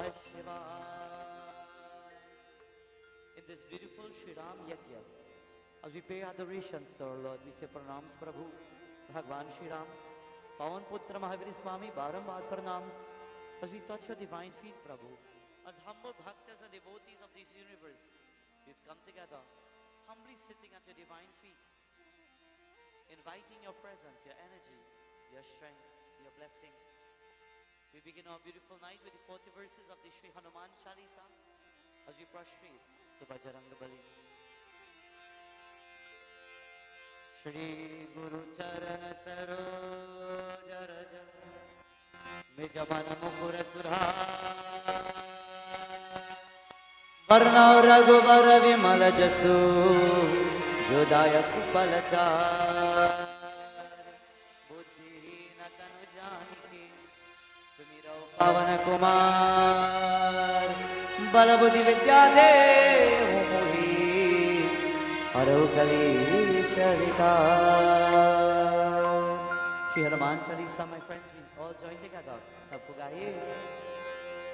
In this beautiful Shri Ram Yajna, as we pay adorations to our Lord, we say pranams Prabhu, Bhagwan Shri Ram, Pawan Putra Mahavir Swami, barambar pranams, as we touch your divine feet, Prabhu, as humble bhaktas and devotees of this universe, we've come together, humbly sitting at your divine feet, inviting your presence, your energy, your strength, your blessing. We begin our beautiful night with the 40 verses of the Sri Hanuman Chalisa as we prostrate to Bajrang Bali. Shri Guru Charan Saroj Raj Mijaman Mukur Sudha Varna Raghuvar Vimal Jasu Jodaya Kupalachar Pavan Kumar Bala Buddhi Vidya De Mohi Haro Kali Sharika. Shri Hanuman Chalisa, my friends, we all join together. Sabko gaye.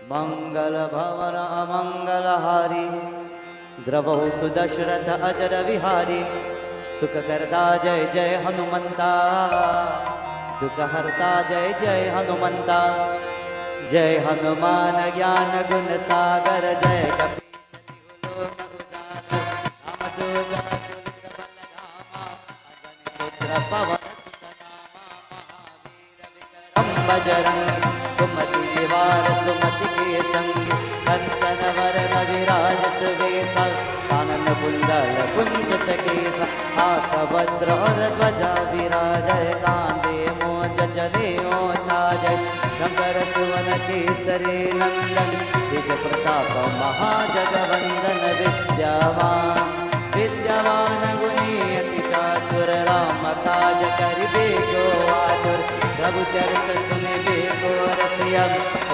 Mangala Bhavana Amangala Hari Dravahu Sudashratha Ajara Vihari Sukha Karta Jai Jai Hanumanta Dukha Harta Jai Jai Hanumanta जय हनुमान ज्ञान गुण सागर जय कपीशति लोक उजागर राम दूत अतुलित बल धामा अंजनी पुत्र पवन सुत नामा महावीर विक्रम बजरंग कुमति निवार सुमति के संग कंचन वरण विराज सुवेशा कानन कुंडल कुंचित केसा हाथ वज्र और ध्वजा विराजय कांधे मोज जनेऊ साजय शंकर सुवन केसरी नंदन तेज प्रताप महाजगवंदन विद्यावान गुणी अति चातुर राम काज करिबे को आतुर रघुचरित सुनिबे को रसिया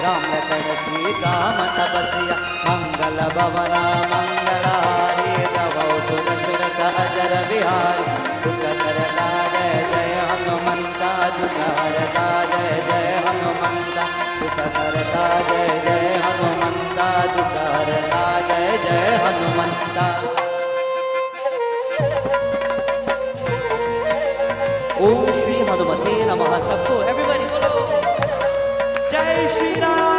राम लखन सीता तपस्या मंगल भवन मंगलाहारी तवौ सुदशरथ अजर बिहारी सुख करता जय जय हनुमंता दुख हरता जय जय हनुमंता सुख करता जय जय हनुमंता दुख हरता जय जय हनुमंता. ओम श्री हनुमते नमः. सबको everybody बोलो जय श्री राम.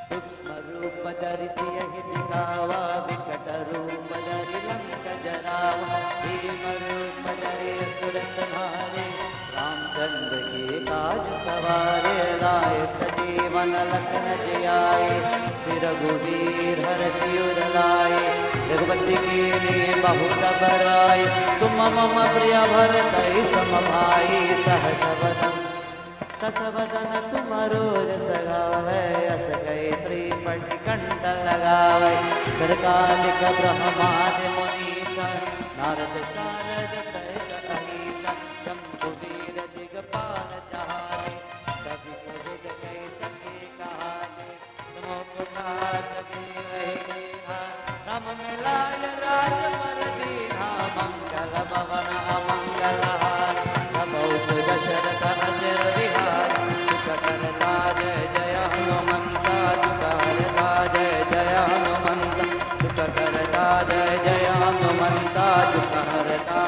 सूक्ष्म रूप धरि सियहि दिखावा विकट रूप धरि लंक जरावा भीम रूप धरि असुर संहारे रामचंद्र के काज सवारे लाए सजीवन लखन जियाए श्री रघुवीर हर्षि उर लाए रघुपति के लिए बहुत बड़ाई तुम मम प्रिय भरतहि सम भाई सहस वदन तुम्हारो जस गावे अस कई श्रीपति कंठ लगावे सरकालिक ब्रह्मादि मुनीसा नारद शारद सहित अहिसा जम्बुवीर दिगपाल चाहे कवि कविद कई सके कहानी नमो पुकार सके वही राम मिलाय राज पर दीना मंगल भवन अमंगल हारी नमो सुदशरथ अजर विहारी सुख करता जय जय हनुमंता सुख करता जय जय हनुमंता सुख करता जय जय हनुमंता सुख करता.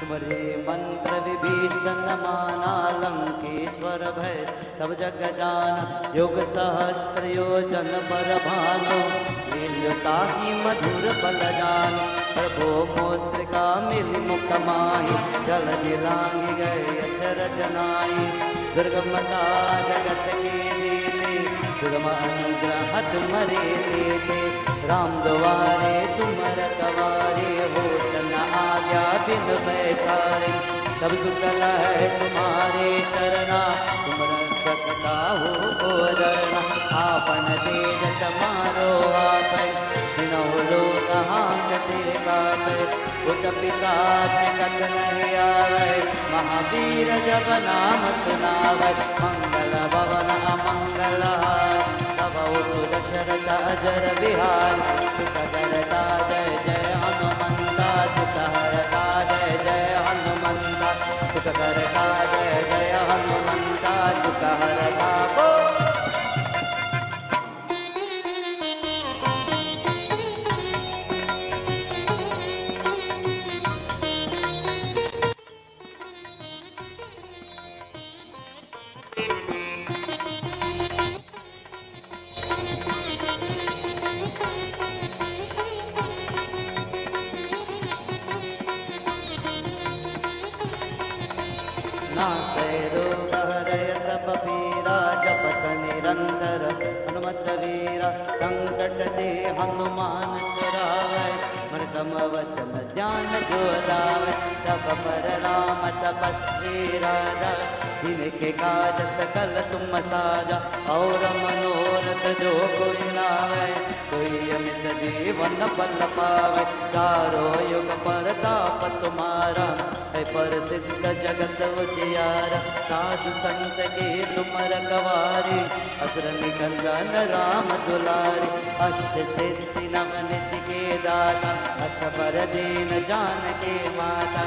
तुम्हारे मंत्र विभीषण माना लंकेश्वर भय सब जग जाना योग सहस्र योजन पर भानो लील्योता की मधुर बल जान प्रभो मोत्रिका मिल मुख माही जल दिलांगी गए अक्षर जनाई दुर्गमता जगत के लीले सुगम अनुग्रह तुम्हारे देते, राम द्वारे तुम रखवारे, होत न आज्ञा बिन पैसारे, सब सुकल है तुम्हारे शरणा, तुम रक्षकता हो डरना, आपन तेज समारो आपै, दिनहु लोक हांकते कापै, भूत पिशाच कत नहीं आवै, महावीर जब नाम सुनावै, मंगल भवन अमंगल हार, तब उठु दशरथ अजर बिहार, सुख करता जय जय हनुमंता, सुख हरता जय जय हनुमंता, सुख करता जय जय हनुमंता, सुख हरता को निरंतर हनुमत वीरा, संकट दे हनुमान चुरावै, मृदम वचन ध्यान जो लावै, सब पर राम तपस्वी राजा, जिनके काज सकल तुम साजा, और मनोरथ जो कोई लावै, कोई अमित जीवन बल पावै, चारों युग परताप तुम्हारा, है प्रसिद्ध जगत उजियारा, साधु संत के तुम रखवारे, असुर निकंदन राम दुलारे, अष्ट सिद्धि नवनिधि के दाता, असबर दीन जानकी माता,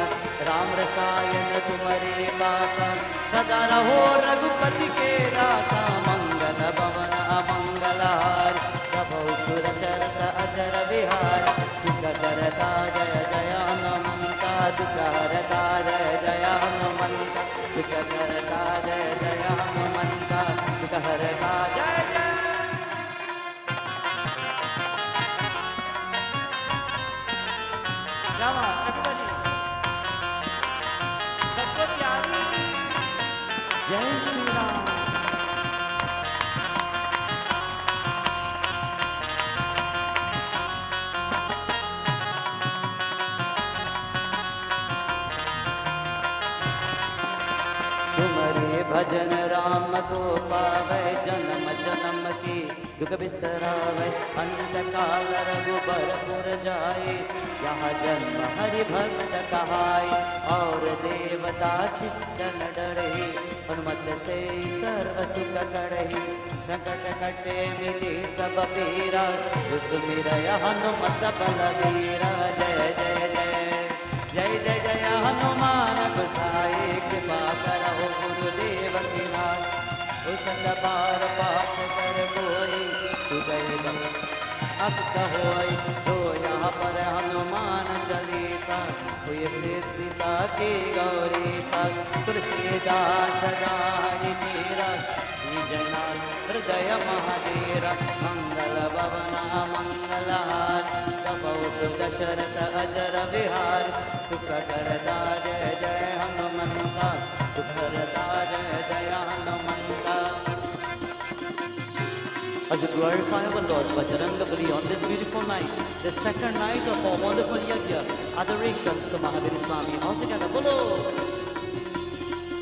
राम रसायन तुम्हारे पासा, सदा रहो रघुपति के दासा, मंगल भवन अमंगल हार, प्रभु सुर चरत अजर विहार, सुख करता जय जय हनुमंता, दुख हरता जय जय हनुमंता, सुख करता जय जय हनुमंता, सुख हरता जय जय। रामा सबको प्यारी जय श्री राम। तुम्हारे भजन राम को पावै, जन्म जन्म की दुख बिसरावै, अंत काल रघुबरपुर जाए, यहाँ जन्म हरि भक्त कहाय, और देवता चित्त न डरहि, हनुमत से सर्व सुख करहि, संकट कटे मिटे सब पीरा, सुमिरय हनुमत बलवीरा, जय जय जय जय जय जय हनुमान गोसाई, कृपा करहु गुरुदेव की नाथ, उषत बार पाठ कर कोई, सुगैल अस्त होई, तो यहाँ पर हनुमान चालीसा, हुई सिद्धि साकी गौरी सा, तुलसीदास जाहि मीरा, जना हृदय महाधीरा, मंगल भवन मंगल हार, तपौ दशरथ अजर विहार, सुख करता जय जय हनुमंता, सुख करता जय जय Hanumanta. As we glorify our Lord Bajranga Bali on this beautiful night, the second night of our wonderful yajna, adorations to Mahavir Swami, all together, bolo!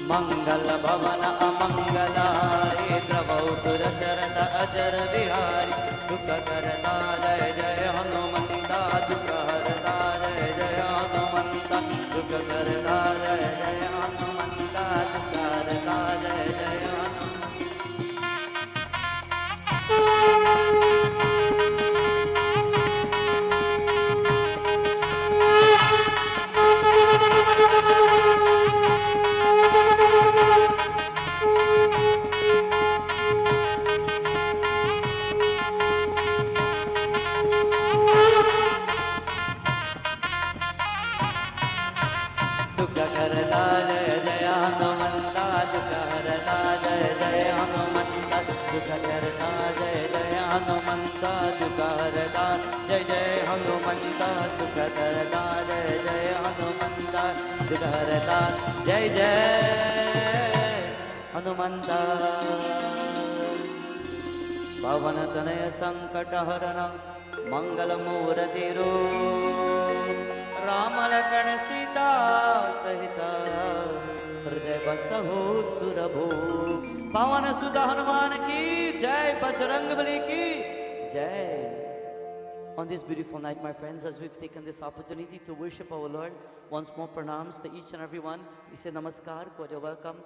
मंगल भवन अमंगल हारी, प्रभु सुर चरत अजर विहारी, सुख करता जय जय हनुमंता, दुख हरता जय जय हनुमंता, सुख करता जय जय हनुमंता, दुख हरता जय जय हनुमंता। हनुमंता जुगारदा जय जय हनुमंता सुख करदा जय जय हनुमंता जुगारदा जय जय हनुमंता। पवन तनय संकट हरण मंगल मूर्ति रो राम लखन सीता सहित हृदय बसहु सुरभु पवन सुत हनुमान की जय बजरंग बली की जय. On this beautiful night, my friends, as we've taken this opportunity to worship our Lord, once more pranams to each and every one. We say namaskar, cordial welcome,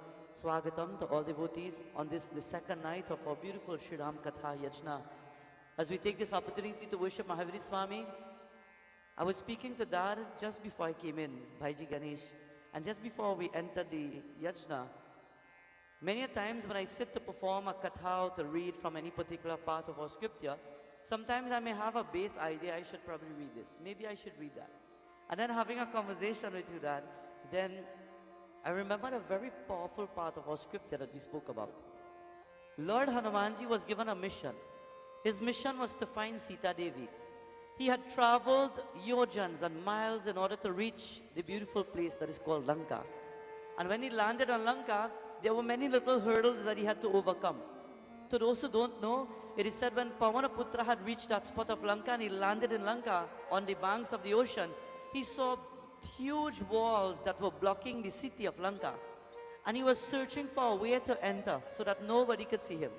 swagatam to all devotees on the second night of our beautiful Shri Ram Katha Yajna. As we take this opportunity to worship Mahaviri Swami, I was speaking to Dar just before I came in, Bhaiji Ganesh, and just before we entered the Yajna. Many a times when I sit to perform a katha or to read from any particular part of our scripture, sometimes I may have a base idea, I should probably read this. Maybe I should read that. And then having a conversation with you, Dad, then I remembered a very powerful part of our scripture that we spoke about. Lord Hanumanji was given a mission. His mission was to find Sita Devi. He had traveled yojans and miles in order to reach the beautiful place that is called Lanka. And when he landed on Lanka, there were many little hurdles that he had to overcome. To those who don't know, it is said when Pavanaputra had reached that spot of Lanka and he landed in Lanka on the banks of the ocean, he saw huge walls that were blocking the city of Lanka. And he was searching for a way to enter so that nobody could see him.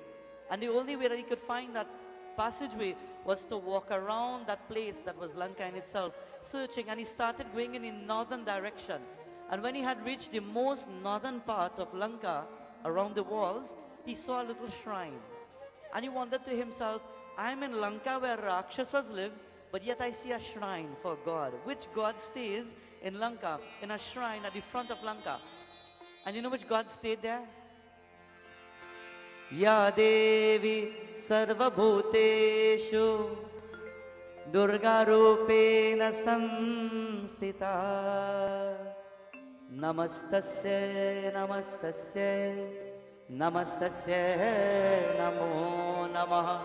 And the only way that he could find that passageway was to walk around that place that was Lanka in itself, searching. And he started going in the northern direction. And when he had reached the most northern part of Lanka, around the walls, he saw a little shrine. And he wondered to himself, I'm in Lanka where Rakshasas live, but yet I see a shrine for God. Which God stays in Lanka, in a shrine at the front of Lanka? And you know which God stayed there? Ya Devi Sarva Bhuteshu Durga Rupena Samstita Namastasya Namastasya Namastasya Namo Namaha.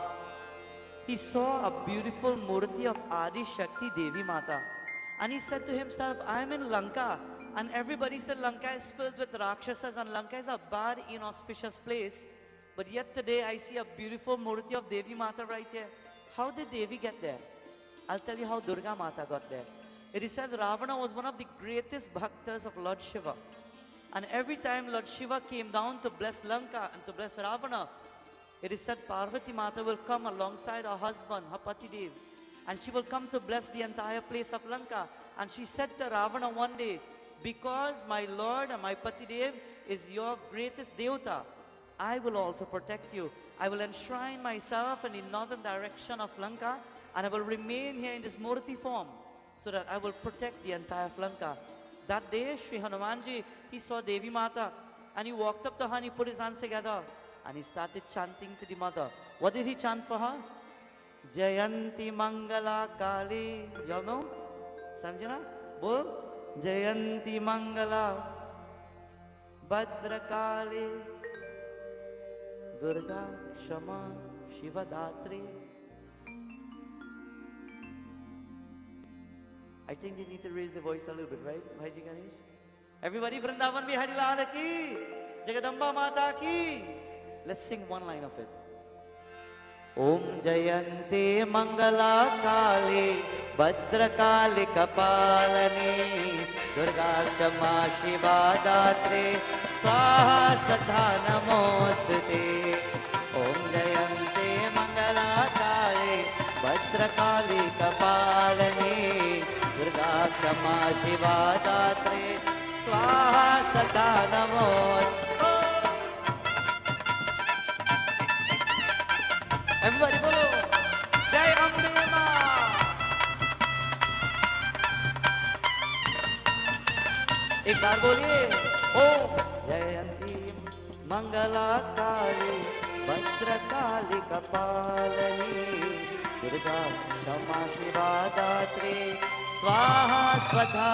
He saw a beautiful murti of Adi Shakti Devi Mata. And he said to himself, I am in Lanka. And everybody said Lanka is filled with Rakshasas and Lanka is a bad, inauspicious place. But yet today I see a beautiful murti of Devi Mata right here. How did Devi get there? I'll tell you how Durga Mata got there. It is said Ravana was one of the greatest bhaktas of Lord Shiva. And every time Lord Shiva came down to bless Lanka and to bless Ravana, it is said Parvati Mata will come alongside her husband, her Pati Dev, and she will come to bless the entire place of Lanka. And she said to Ravana one day, because my Lord and my Pati Dev is your greatest Devata, I will also protect you. I will enshrine myself in the northern direction of Lanka and I will remain here in this Murti form so that I will protect the entire Lanka. That day, Sri Hanumanji, he saw Devi Mata and he walked up to her and he put his hands together and he started chanting to the mother. What did he chant for her? Jayanti Mangala Kali. You all know? Samjana? Bol? Jayanti Mangala Bhadra Kali Durga Shama Shiva Datri. I think they need to raise the voice a little bit, right, Bhaiji Ganesh? Everybody, Vrindavan Bihari Lal ki, Jagadamba Mata ki. Let's sing one line of it. Om Jayanti Mangala Kali Bhadra Kali Kapalani Durga Shama Shiva Datri Swaha Satha Namostute. Om Jayanti Mangala Kali Bhadra Kali Kapalani Durga Shama Shiva Datri Swaha Satha Namostute. Everybody bolo Jai Ambe Ma. एक बार बोलिए ओम जयंती मंगला काली भद्र काली कपालनी दुर्गा क्षमा शिवा दात्री स्वाहा स्वधा.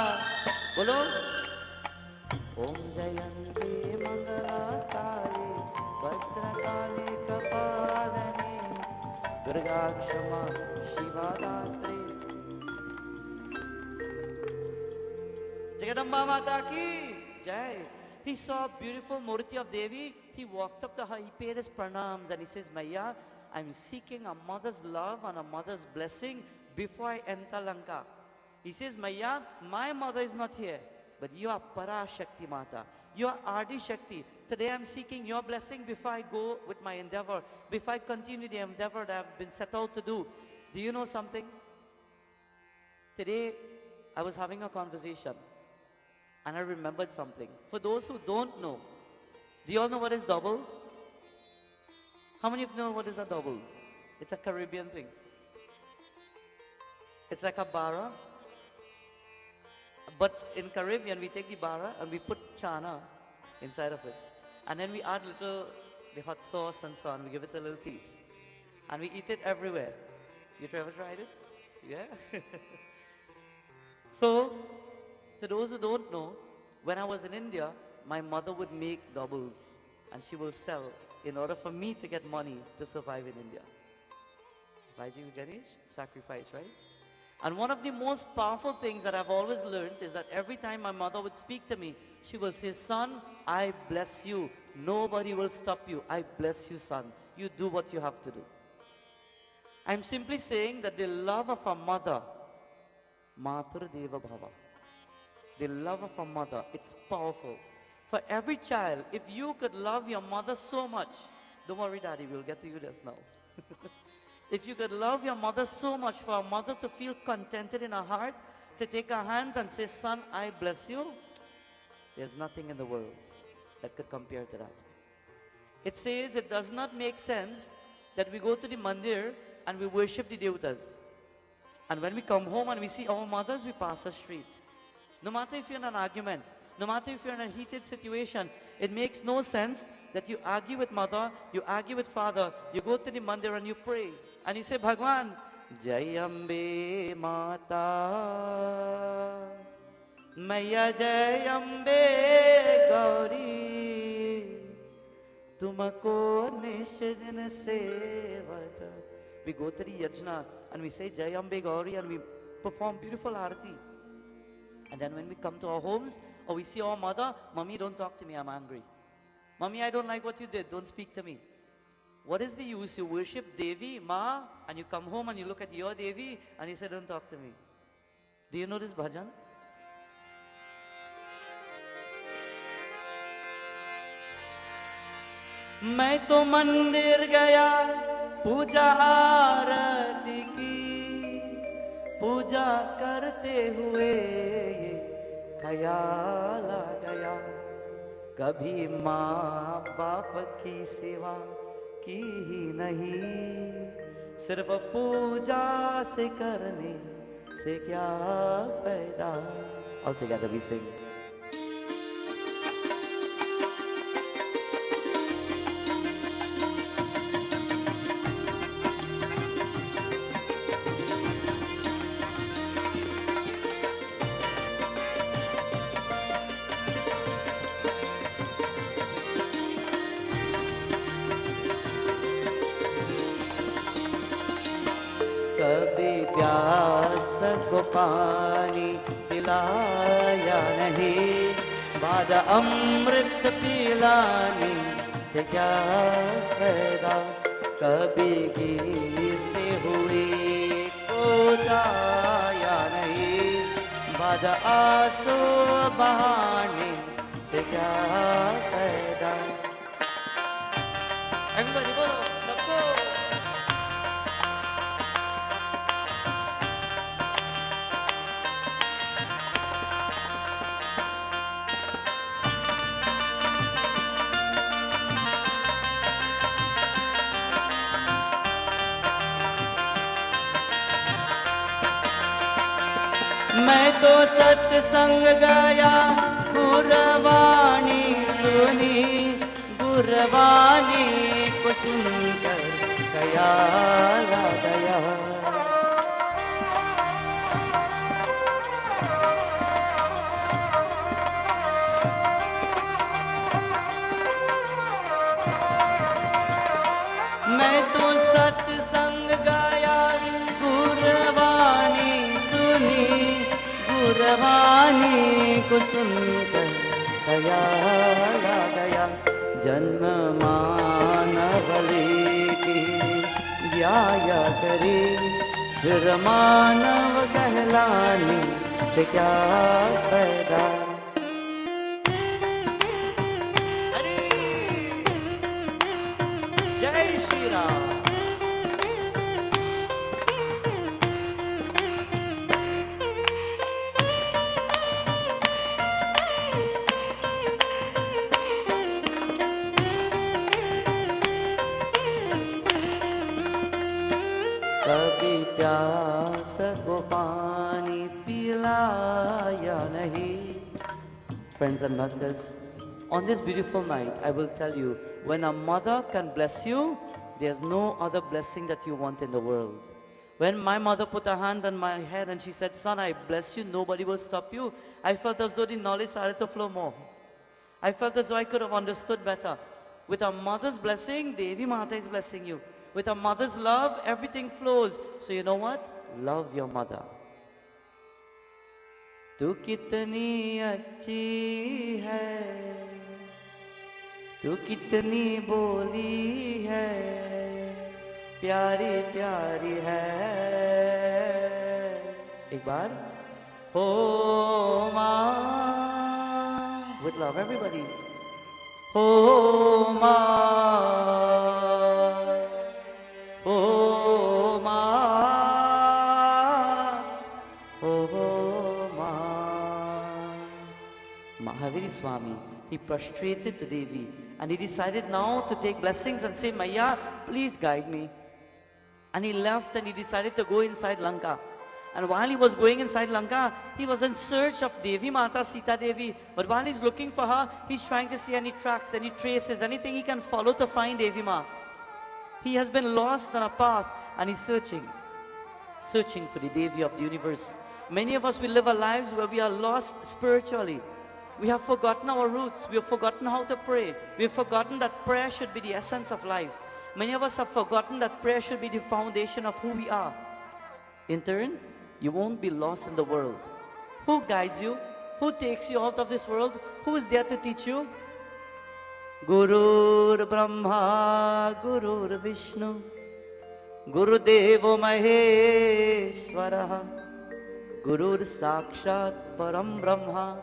बोलो ओम जयंती मंगला काली भद्र काली कपालनी Durga Kshama Shiva Datri. Jagadamba Mata ki Jai. He saw a beautiful murti of Devi. He walked up to her, he paid his pranams and he says, Maya, I'm seeking a mother's love and a mother's blessing before I enter Lanka. He says, Maya, my mother is not here, but you are Parashakti Mata. You are Adi Shakti. Today I'm seeking your blessing before I go with my endeavor, before I continue the endeavor that I've been set out to do. Do you know something? Today I was having a conversation and I remembered something. For those who don't know, do you all know what is doubles? How many of you know what is a doubles? It's a Caribbean thing. It's like a bara. But in Caribbean, we take the bara and we put chana inside of it. And then we add the hot sauce and so on. We give it a little piece. And we eat it everywhere. You ever tried it? Yeah? So, to those who don't know, when I was in India, my mother would make doubles. And she will sell in order for me to get money to survive in India. Vaji Ganesh, sacrifice, right? And one of the most powerful things that I've always learned is that every time my mother would speak to me, she will say, son, I bless you. Nobody will stop you. I bless you, son. You do what you have to do. I'm simply saying that the love of a mother, Matur Deva Bhava, the love of a mother, it's powerful. For every child, if you could love your mother so much, don't worry, Daddy, we'll get to you just now. If you could love your mother so much, for a mother to feel contented in her heart, to take her hands and say, son, I bless you, there's nothing in the world that could compare to that. It says it does not make sense that we go to the mandir and we worship the devatas. And when we come home and we see our mothers, we pass the street. No matter if you're in an argument, no matter if you're in a heated situation, it makes no sense that you argue with mother, you argue with father, you go to the mandir and you pray. And you say, Bhagwan, Jai Ambe Mata, Maya Jai Ambe Gauri, Tumako Nishadin Sevata. We go to the yajna and we say Jai Ambe Gauri and we perform beautiful arati. And then when we come to our homes or we see our mother, Mommy, don't talk to me, I'm angry. Mommy, I don't like what you did, don't speak to me. What is the use? You worship Devi, Ma, and you come home and you look at your Devi and you say, don't talk to me. Do you know this bhajan? मैं तो मंदिर गया पूजा आरती की पूजा करते हुए ये ख्याल आ गया कभी माँ बाप की सेवा की ही नहीं सिर्फ पूजा से करने से क्या फायदा. All together we sing. कभी प्यास को पानी पिलाया नहीं बाद अमृत पिलाने से क्या फायदा कभी गिरते हुए को जाया नहीं बाद आंसू बहाने से क्या फायदा. Everybody बोलो सबको. मैं तो सत्संग गाया गुरवाणी सुनी गुरवाणी को सुनकर ख्याल आ गया. मैं तो सत्संग गाया गुरवाणी सुनी गुरवाणी को सुनकर ख्याल आ गया. जन्म मानव लेके दिव्याया करे, फिर मानव कहलाने से क्या फायदा। हरे जय श्री राम। कभी प्यास को पानी पिलाया नहीं. Friends and mothers, on this beautiful night, I will tell you, when a mother can bless you, there's no other blessing that you want in the world. When my mother put her hand on my head and she said, son, I bless you, nobody will stop you, I felt as though the knowledge started to flow more. I felt as though I could have understood better. With a mother's blessing, Devi Mata is blessing you. With a mother's love, everything flows. So you know what? Love your mother. तू कितनी अच्छी है, तू कितनी बोली है, प्यारी प्यारी है. एक बार हो माँ, with love everybody. हो माँ, हो माँ, हो माँ. Mahaviri Swami, he prostrated to Devi and he decided now to take blessings and say, Maya, please guide me. And he left and he decided to go inside Lanka. And while he was going inside Lanka, he was in search of Devi Mata, Sita Devi. But while he's looking for her, he's trying to see any tracks, any traces, anything he can follow to find Devi Ma. He has been lost on a path and he's searching for the Devi of the universe. Many of us, we live our lives where we are lost spiritually. We have forgotten our roots. We have forgotten how to pray. We have forgotten that prayer should be the essence of life. Many of us have forgotten that prayer should be the foundation of who we are. In turn, you won't be lost in the world. Who guides you? Who takes you out of this world? Who is there to teach you? Gurur Brahma, Gurur Vishnu, Gurudevo Maheshwaraha, Gurur Sakshat Param Brahma,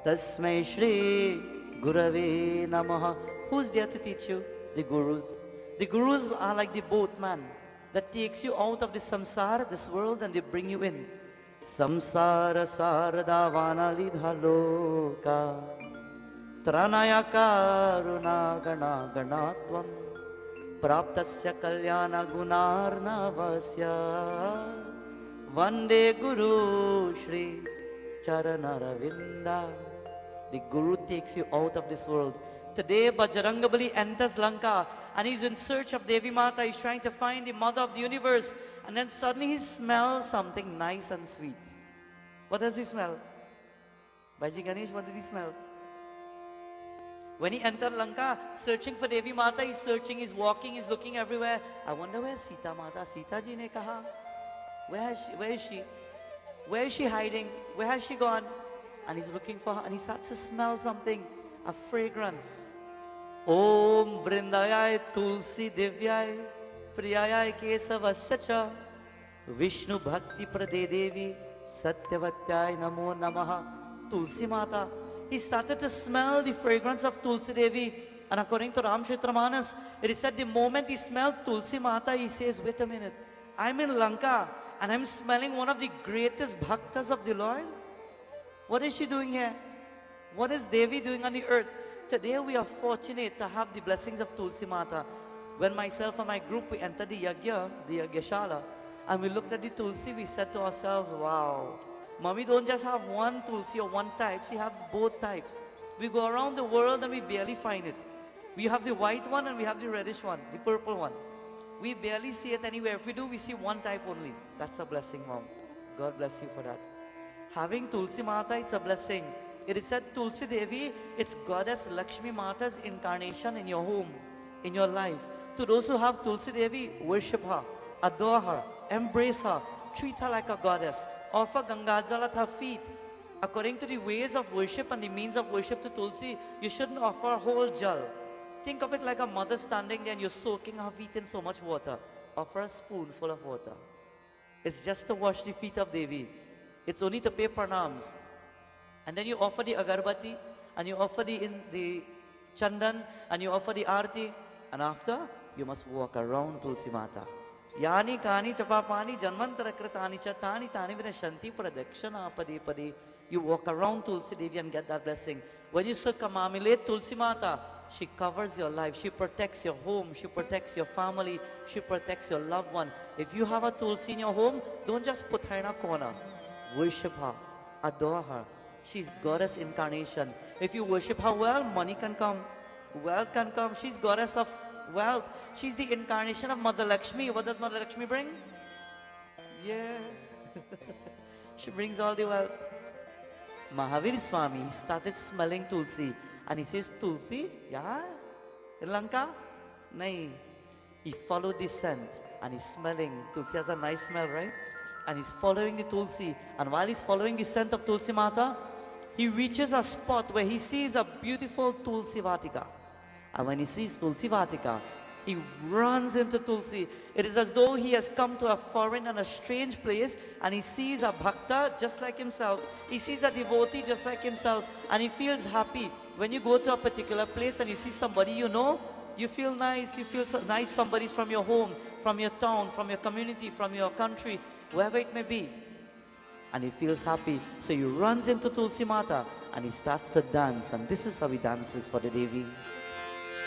Tasmai Shri Gurave Namaha. Who's there to teach you? The Gurus. The Gurus are like the boatman that takes you out of the samsara, this world, and they bring you in. Samsara Saradavana Lidha Loka Tranaya Karuna Gana Ganatvam Praptasya Kalyana Gunarnavasya Vande Guru Shri Charanaravinda. The Guru takes you out of this world. Today Bajrangabali enters Lanka and he's in search of Devi Mata. He's trying to find the mother of the universe. And then suddenly he smells something nice and sweet. What does he smell? Bhaji Ganesh, what did he smell? When he entered Lanka, searching for Devi Mata, he's searching, he's walking, he's looking everywhere. I wonder where Sita Mata, Sita ji ne kaha? Where is she? Where is she hiding? Where has she gone? And he's looking for her and he starts to smell something, a fragrance. Om Vrindayay Tulsi Devyay Priyayay Kesavasya Vishnu Bhakti Prade Devi Satyavatyay Namo Namaha. Tulsi Mata. He started to smell the fragrance of Tulsi Devi. And according to Ramcharitamanas, it is said the moment he smelled Tulsi Mata, he says, wait a minute, I'm in Lanka and I'm smelling one of the greatest bhaktas of the Lord. What is she doing here? What is Devi doing on the earth? Today we are fortunate to have the blessings of Tulsi Mata. When myself and my group, we entered the Yagya, the Yagyashala, and we looked at the Tulsi, we said to ourselves, wow, Mommy don't just have one Tulsi or one type, she has both types. We go around the world and we barely find it. We have the white one and we have the reddish one, the purple one. We barely see it anywhere. If we do, we see one type only. That's a blessing, Mom. God bless you for that. Having Tulsi Mata, it's a blessing. It is said Tulsi Devi, it's Goddess Lakshmi Mata's incarnation in your home, in your life. To those who have Tulsi Devi, worship her, adore her, embrace her, treat her like a goddess. Offer Gangajal at her feet. According to the ways of worship and the means of worship to Tulsi, you shouldn't offer a whole jal. Think of it like a mother standing there and you're soaking her feet in so much water. offer a spoonful of water. It's just to wash the feet of Devi. It's only to pay pranams. And then you offer the agarbati, and you offer the chandan, and you offer the arati, and after, you must walk around Tulsi Mata. Yani kani chapapani janvantara kritani cha tani tani vinashanti pradakshana pade pade. You walk around Tulsi Devi and get that blessing. When you circumambulate Tulsi Mata, she covers your life. She protects your home. She protects your family. She protects your loved one. If you have a Tulsi in your home, don't just put her in a corner. Worship her. Adore her. She's goddess incarnation. If you worship her well, money can come. Wealth can come. She's goddess of wealth. She's the incarnation of Mother Lakshmi. What does Mother Lakshmi bring? Yeah. She brings all the wealth. Mahavir Swami started smelling Tulsi. And he says, Tulsi? Yeah? In Lanka? Nahi. He followed the scent and he's smelling. Tulsi has a nice smell, right? And he's following the Tulsi. And while he's following the scent of Tulsi Mata, he reaches a spot where he sees a beautiful Tulsi Vatika. And when he sees Tulsi Vatika, he runs into Tulsi. It is as though he has come to a foreign and a strange place and he sees a bhakta just like himself. He sees a devotee just like himself and he feels happy. When you go to a particular place and you see somebody you know, you feel nice. You feel so nice. Somebody's from your home, from your town, from your community, from your country, wherever it may be. And he feels happy. So he runs into Tulsi Mata and he starts to dance. And this is how he dances for the Devi.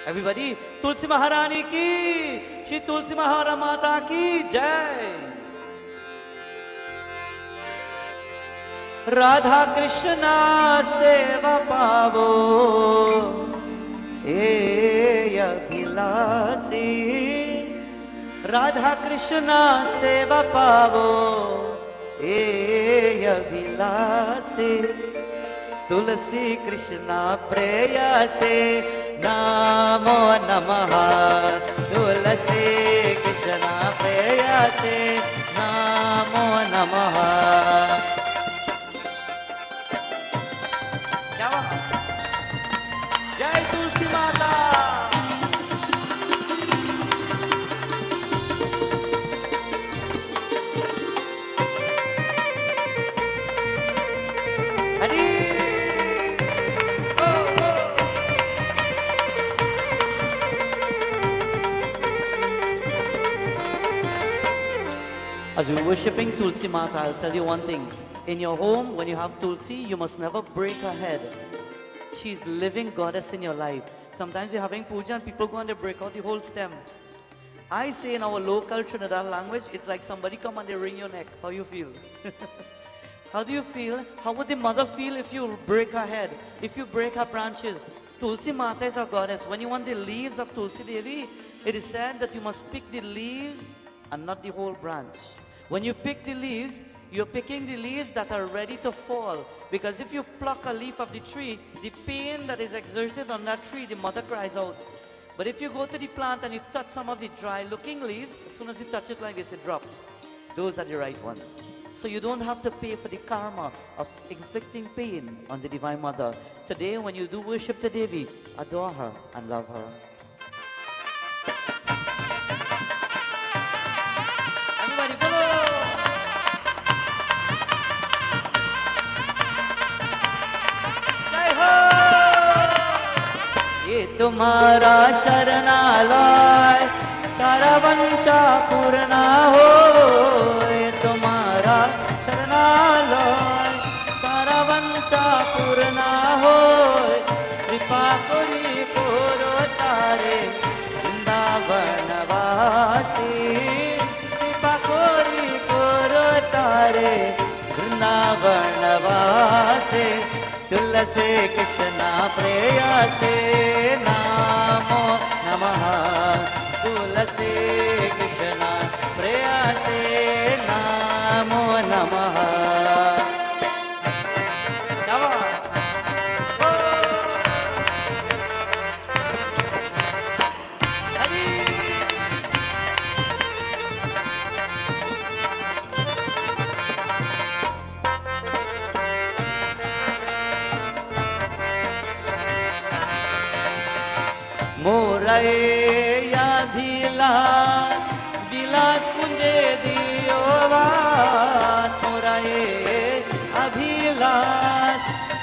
Everybody, Tulsi Maharani ki, Shri Tulsi Mahara Mata ki Jai. Radha Krishna seva pavo, eya bilasi. Radha Krishna seva pavo, eya bilasi. Tulsi Krishna preyase. Namo Namaha Tulsi Krishna Preyase Namo Namaha. Jai Tulsi Mata. As we're worshipping Tulsi Mata, I'll tell you one thing. In your home, when you have Tulsi, you must never break her head. She's the living goddess in your life. Sometimes you're having puja and people go and they break out the whole stem. I say in our local Trinidad language, it's like somebody come and they wring your neck. How you feel? How do you feel? How would the mother feel if you break her head? If you break her branches? Tulsi Mata is our goddess. When you want the leaves of Tulsi Devi, it is said that you must pick the leaves and not the whole branch. When you pick the leaves, you're picking the leaves that are ready to fall. Because if you pluck a leaf of the tree, the pain that is exerted on that tree, the mother cries out. But if you go to the plant and you touch some of the dry looking leaves, as soon as you touch it like this, it drops. Those are the right ones. So you don't have to pay for the karma of inflicting pain on the Divine Mother. Today, when you do worship the Devi, adore her and love her. तुम्हारा शरणालय तारा वंचा पूर्णा हो. तुम्हारा शरणालय तारा वंचा पूर्णा हो. कृपा करी कोरो तारे वृंदावनवासी. कृपा करी कोरो तारे वृंदावनवासी. तुलसी कृष्णा प्रेयसे नामो नमः. तुलसी कृष्णा प्रेयसे नामो नमः. मोरया विलास विलास कुंजे दियो वास मोरा ये अभिलाष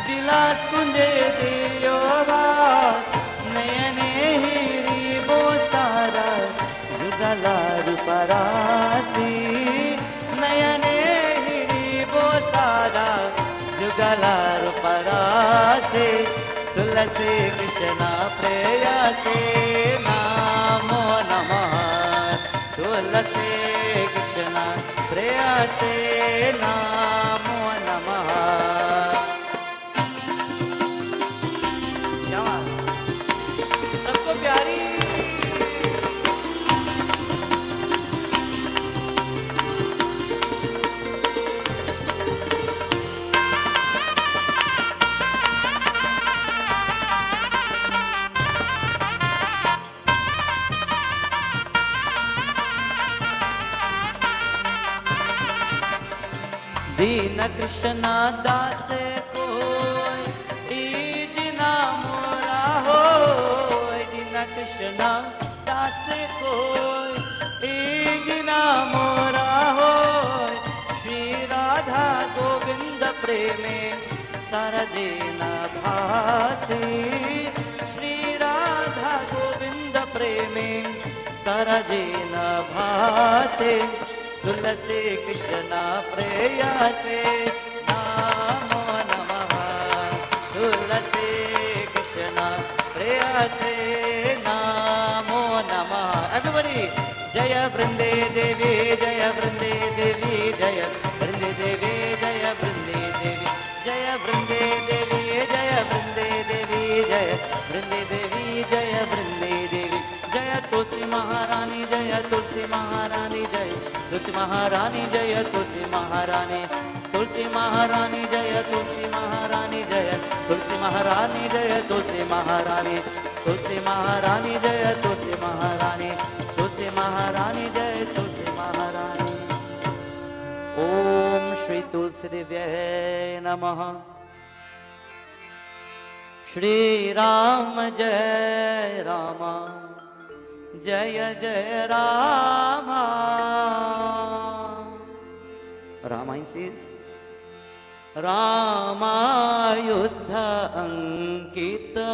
विलास कुंजे दियो वास नयने हिरी बो सारा जुगला रूपरासी नयने हिरी बो सारा जुगला रूपरासी तुलसी कृष्ण प्रेयसे नामो नमः तुलसी कृष्ण प्रेयसे नामो नमः क्या बात सबको प्यारी दीन कृष्ण दास कोई ईज ना मोरा हो दीन कृष्ण दास कोई ईज ना मोरा हो श्री राधा गोविंद प्रेमे सरजे न भासी श्री राधा गोविंद प्रेमे सरजे न भासे तुलसी कृष्ण प्रेयसे नामो नमः तुलसी कृष्ण प्रेयसे नामो नमः everybody जय वृंदे देवी जय वृंदे देवी जय वृंदे देवी जय वृंदे देवी जय वृंदे देवी जय वृंदे देवी जय वृंदे देवी जय वृंदे देवी जय तुलसी महारानी जय तुलसी महारानी जय तुलसी महारानी जय तुलसी महारानी तुलसी महारानी जय तुलसी महारानी जय तुलसी महारानी जय तुलसी महारानी तुलसी महारानी जय तुलसी महारानी तुलसी महारानी जय तुलसी महारानी ओम श्री तुलसी देव्यै नमः श्री राम जय राम जय जय Ram Rama says Ramayuddha Ankita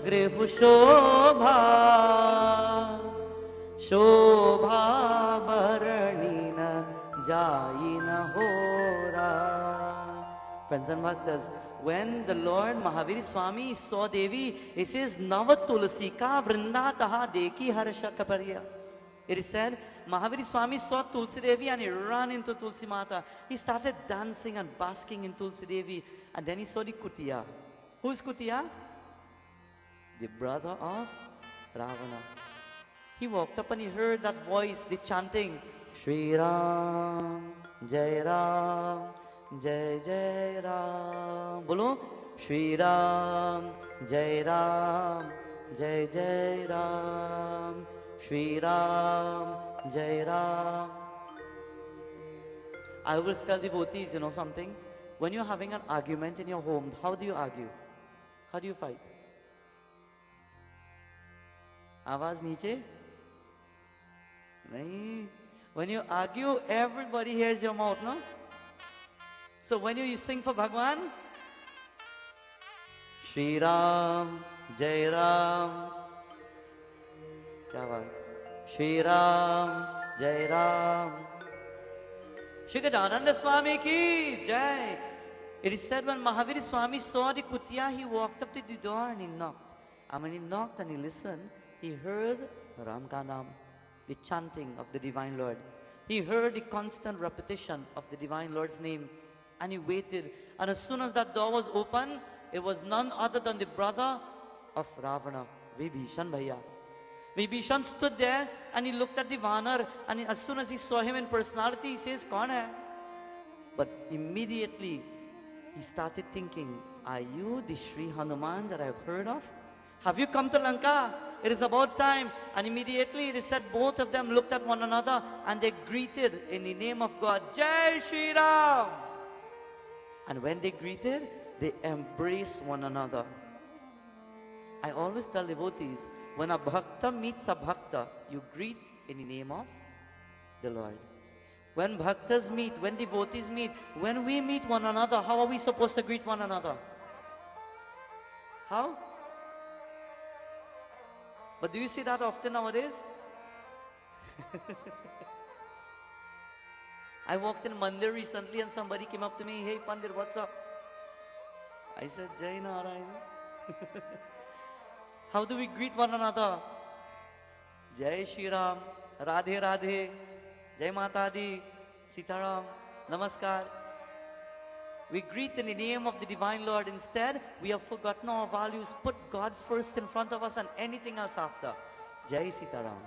Grihu Shobha Shobha Bharanina Jayina Hora. Friends and bhaktas, when the Lord Mahavir Swami saw Devi, he says Navat Tulasika Vrindataha Deki Harsha Kaparya. It is said Mahavir Swami saw Tulsi Devi and he ran into Tulsi Mata. He started dancing and basking in Tulsi Devi. And then he saw the Kutiya. Who's Kutiya? The brother of Ravana. He walked up and he heard that voice, the chanting, Shri Ram, Jai Ram, Jai Jai Ram. Bolo, Shri Ram, Jai Ram, Jai Jai Ram. Shri Ram, Jai Ram. I always tell devotees, you know something? When you're having an argument in your home, how do you argue? How do you fight? Awaaz niche? Nahi. When you argue, everybody hears your mouth, no? So when you sing for Bhagwan, Shri Ram, Jai Ram. क्या बात श्री राम जय राम श्री गजानंद स्वामी की जय. It is said when Mahavir Swami saw the Kutiya, he walked up to the door and he knocked. And when he knocked and he listened, he heard Ram ka naam, the chanting of the Divine Lord. He heard the constant repetition of the Divine Lord's name. And he waited. And as soon as that door was open, it was none other than the brother of Ravana, Vibhishan Bhaiya. Vibhishan stood there and he looked at the Vanar, and as soon as he saw him in personality, he says, "Kaun hai?" But immediately he started thinking, are you the Sri Hanuman that I've heard of? Have you come to Lanka? It is about time. And immediately it is said both of them looked at one another and they greeted in the name of God, Jai Shri Ram. And when they greeted, they embraced one another. I always tell devotees, when a bhakta meets a bhakta, you greet in the name of the Lord. When bhaktas meet, when devotees meet, when we meet one another, how are we supposed to greet one another? How? But do you see that often nowadays? I walked in Mandir recently and somebody came up to me, "Hey Pandit, what's up?" I said, "Jai Narayan." How do we greet one another? Jai Shri Ram, Radhe Radhe, Jai Mata Di, Sita Ram, Namaskar. We greet in the name of the Divine Lord. Instead, we have forgotten our values, put God first in front of us and anything else after. Jai Sita Ram.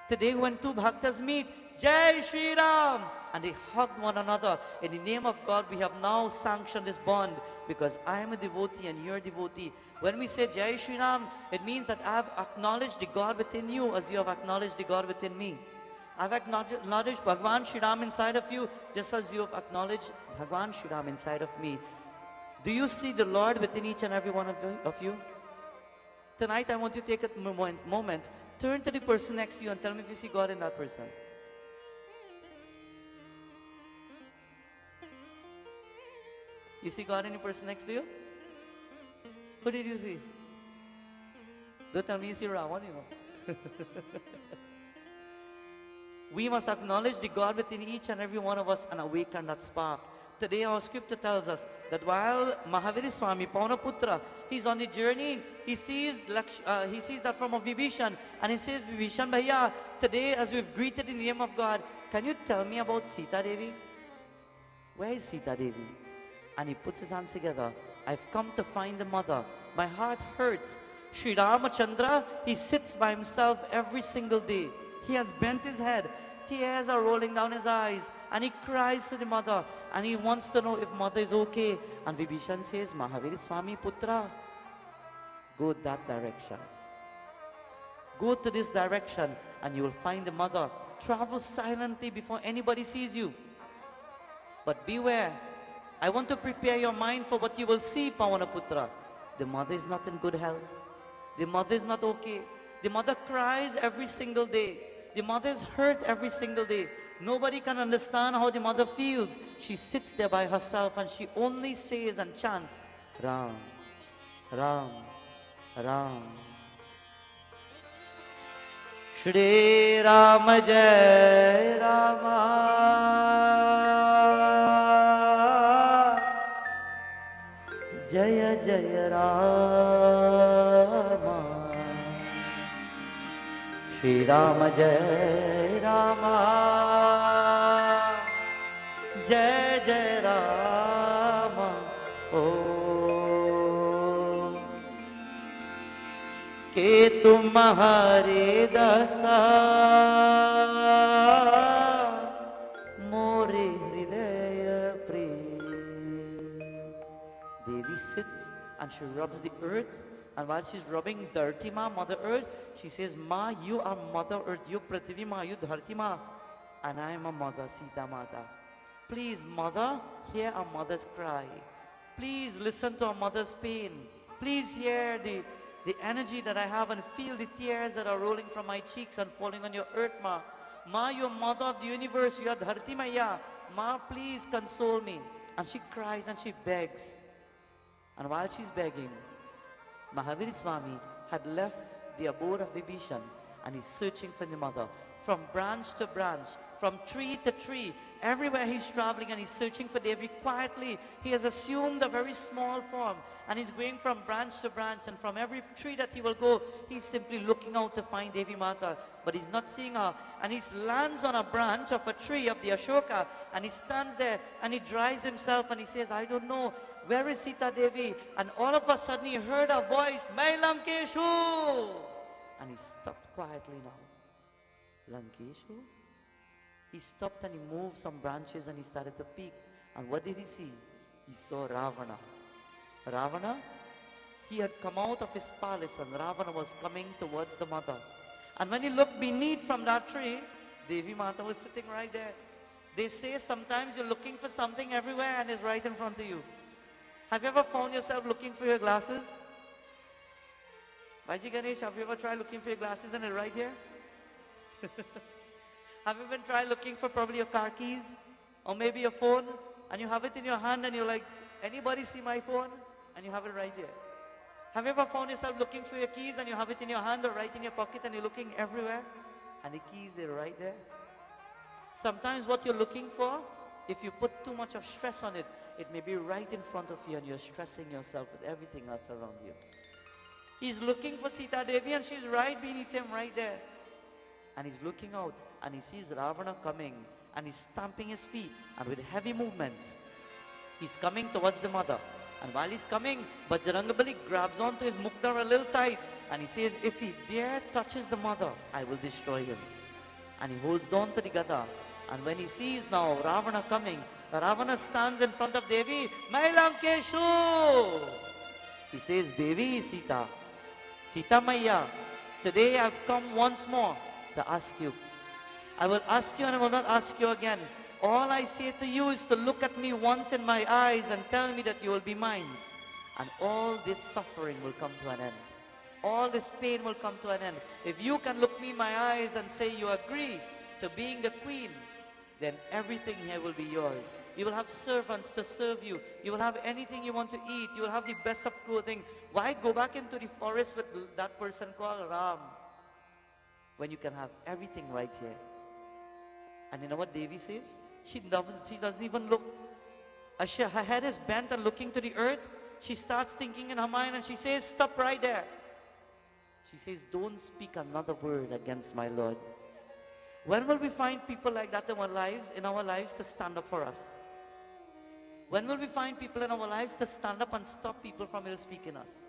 Today when two bhaktas meet, Jai Shri Ram, and they hugged one another. In the name of God, we have now sanctioned this bond because I am a devotee and you're a devotee. When we say Jai Shri Ram, it means that I have acknowledged the God within you as you have acknowledged the God within me. I've acknowledged Bhagwan Shri Ram inside of you just as you have acknowledged Bhagwan Shri Ram inside of me. Do you see the Lord within each and every one of you? Tonight I want you to take a moment, turn to the person next to you and tell me if you see God in that person. You see God in the person next to you? Who did you see? Don't tell me you see Ravana, you know. We must acknowledge the God within each and every one of us and awaken that spark. Today our scripture tells us that while Mahaviri Swami, Paunaputra, he's on the journey, he sees that from a Vibhishan, and he says, "Vibhishan Bhaiya, today as we've greeted in the name of God, can you tell me about Sita Devi? Where is Sita Devi?" And he puts his hands together. "I've come to find the mother. My heart hurts." Sri Ramachandra, he sits by himself every single day. He has bent his head. Tears are rolling down his eyes. And he cries to the mother. And he wants to know if mother is okay. And Vibhishan says, "Mahaviri Swami Putra, go that direction. Go to this direction and you will find the mother. Travel silently before anybody sees you. But beware. I want to prepare your mind for what you will see, Pavanaputra. The mother is not in good health. The mother is not okay. The mother cries every single day. The mother is hurt every single day. Nobody can understand how the mother feels. She sits there by herself and she only says and chants, Ram, Ram, Ram. Shri Ram Jai Rama, Jaya Jaya Rama. Shri Rama Jai Rama, Jai Jai Rama. Oh, ke tumhare dasa more hridaya prem. Devi sits and she rubs the earth. And while she's rubbing Dharti Ma, Mother Earth, she says, Ma, you are Mother Earth, you Prithvi Ma, you Dharti Ma, and I am a mother, Sita Mata. Please, Mother, hear our mother's cry. Please listen to our mother's pain. Please hear the energy that I have and feel the tears that are rolling from my cheeks and falling on your earth, Ma. Ma, you are Mother of the universe, you are Dharti Maya. Ma, please console me. And she cries and she begs. And while she's begging, Mahaviri Swami had left the abode of Vibhishan and he's searching for the mother. From branch to branch, from tree to tree, everywhere he's traveling and he's searching for Devi quietly. He has assumed a very small form and he's going from branch to branch, and from every tree that he will go, he's simply looking out to find Devi Mata, but he's not seeing her. And he lands on a branch of a tree of the Ashoka and he stands there and he dries himself and he says, I don't know, where is Sita Devi? And all of a sudden he heard a voice, Mai Lankeshu! And he stopped quietly now. Lankeshu? He stopped and he moved some branches and he started to peek. And what did he see? He saw Ravana. Ravana? He had come out of his palace and Ravana was coming towards the mother. And when he looked beneath from that tree, Devi Mata was sitting right there. They say sometimes you're looking for something everywhere and it's right in front of you. Have you ever found yourself looking for your glasses? Vaji Ganesh, have you ever tried looking for your glasses and it's right here? Have you been trying looking for probably your car keys or maybe your phone and you have it in your hand and you're like, anybody see my phone? And you have it right here. Have you ever found yourself looking for your keys and you have it in your hand or right in your pocket and you're looking everywhere and the keys are right there? Sometimes what you're looking for, if you put too much of stress on it, it may be right in front of you and you're stressing yourself with everything else around you. He's looking for Sita Devi and she's right beneath him right there. And he's looking out and he sees Ravana coming and he's stamping his feet and with heavy movements, he's coming towards the mother. And while he's coming, Bajrangbali grabs onto his mukdar a little tight and he says, if he dare touches the mother, I will destroy him. And he holds on to the gada. And when he sees now Ravana coming, Ravana stands in front of Devi, Mai Lankeshu! He says, Devi, Sita, Sita Maya, today I've come once more to ask you. I will ask you and I will not ask you again. All I say to you is to look at me once in my eyes and tell me that you will be mine. And all this suffering will come to an end. All this pain will come to an end. If you can look me in my eyes and say you agree to being the queen, then everything here will be yours. You will have servants to serve you. You will have anything you want to eat. You will have the best of clothing. Why go back into the forest with that person called Ram when you can have everything right here? And you know what Devi says? She doesn't even look. As her head is bent and looking to the earth, she starts thinking in her mind and she says, stop right there. She says, don't speak another word against my Lord. When will we find people like that in our lives to stand up for us? When will we find people in our lives to stand up and stop people from ill speaking us?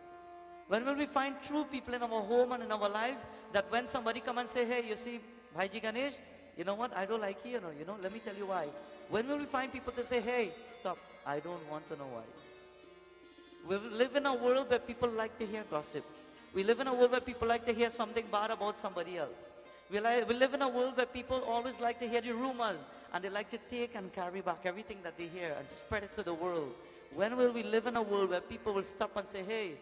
When will we find true people in our home and in our lives that when somebody come and say, hey, you see, Bhaiji Ganesh, you know what, I don't like you, let me tell you why. When will we find people to say, hey, stop, I don't want to know why. We live in a world where people like to hear gossip. We live in a world where people like to hear something bad about somebody else. We live in a world where people always like to hear the rumors and they like to take and carry back everything that they hear and spread it to the world. When will we live in a world where people will stop and say, hey,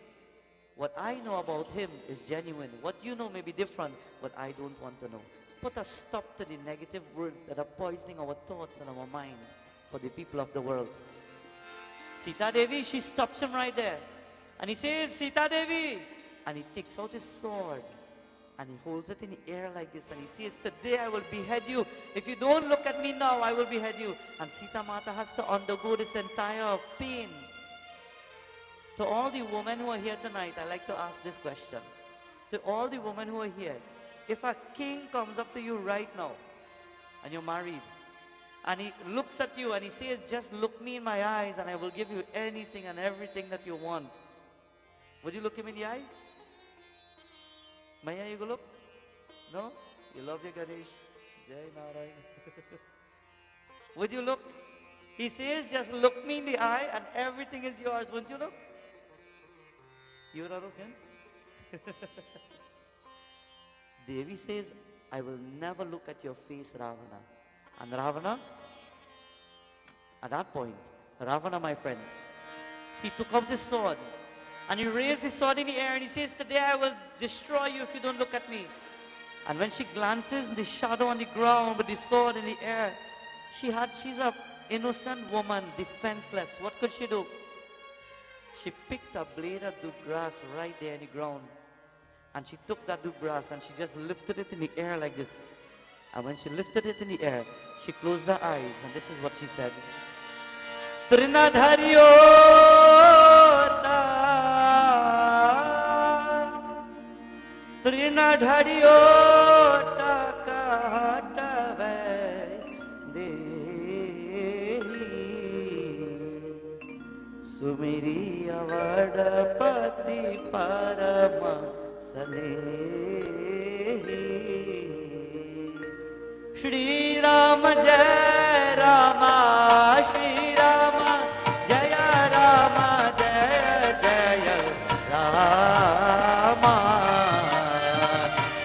what I know about him is genuine. What you know may be different, but I don't want to know. Put a stop to the negative words that are poisoning our thoughts and our mind for the people of the world. Sita Devi, she stops him right there. And he says, Sita Devi. And he takes out his sword. And he holds it in the air like this. And he says, today I will behead you. If you don't look at me now, I will behead you. And Sita Mata has to undergo this entire pain. To all the women who are here tonight, I'd like to ask this question. To all the women who are here, if a king comes up to you right now, and you're married, and he looks at you and he says, just look me in my eyes and I will give you anything and everything that you want. Would you look him in the eye? Maya, you go look? No? You love your Ganesh? Jai Narayan. Would you look? He says, just look me in the eye and everything is yours. Won't you look? You will not look him? Devi says, I will never look at your face, Ravana. And Ravana, at that point, Ravana, my friends, he took up the sword and he raised his sword in the air and he says, today I will destroy you if you don't look at me. And when she glances in the shadow on the ground with the sword in the air, she's an innocent woman, defenseless. What could she do? She picked a blade of the grass right there in the ground. And she took that grass and she just lifted it in the air like this. And when she lifted it in the air, she closed her eyes and this is what she said. Trinadharyota Trinadharyota kahatave dehi Sumiri avadapati parama Shri Rama Jai Rama Shri Rama Jaya Rama Jaya Jaya Rama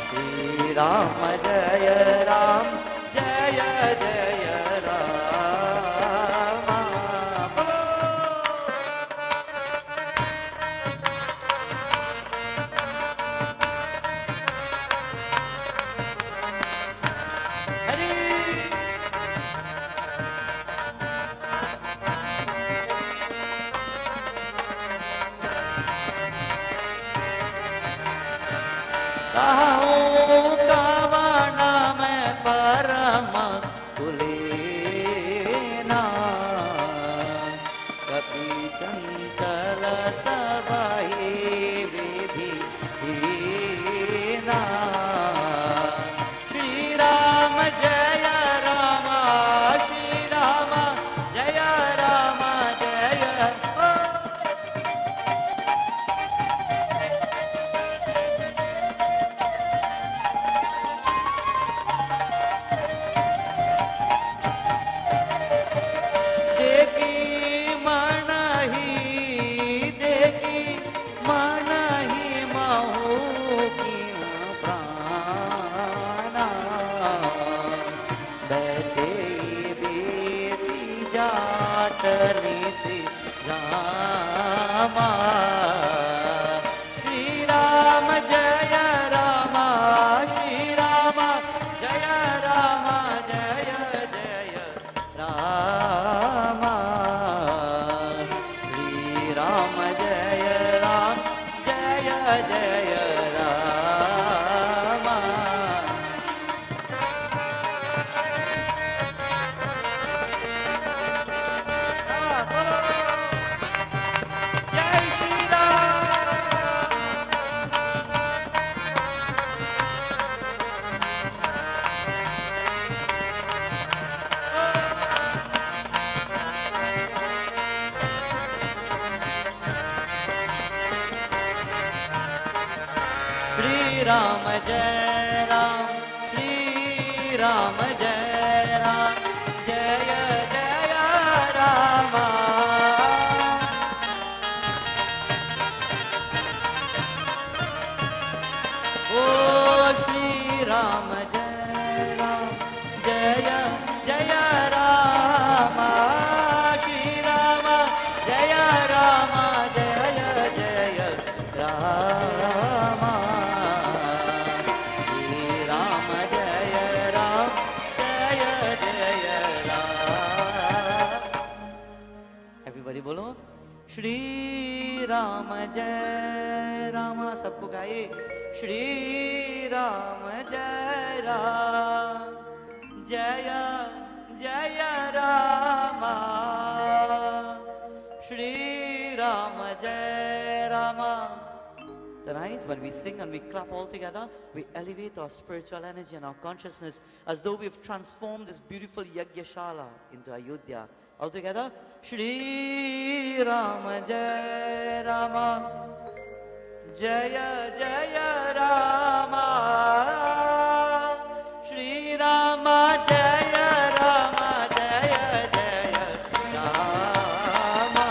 Shri Rama Jaya Ram Jaya Jaya Rama Hare कहूँ कवन में परम कुलीना कपि चंचल सबहि विधि हीना श्री राम जय राम श्री राम जय राम जय देखी मन ही महु की प्राणा बैठे बेती जाट ऋषि रामा श्री राम जय राम श्री राम जय राम जय जय राम श्री राम जय राम जय जय राम जय श्री राम जय राम श्री राम जय राम जय जय राम ओ श्री राम जय राम जय जय राम श्री राम जय राम जय जय राम श्री राम जय राम जय जय राम एवरीबॉडी बोलो श्री राम जय राम सबको गाइए श्री राम जय राम जय जय राम श्री राम जय Ram Tonight, when we sing and we clap all together, we elevate our spiritual energy and our consciousness as though we've transformed this beautiful Yagyashala into Ayodhya. All together, Shri Rama Jai Rama, Jaya Jaya Rama, Shri Rama Jaya Rama, Jaya Jaya Rama,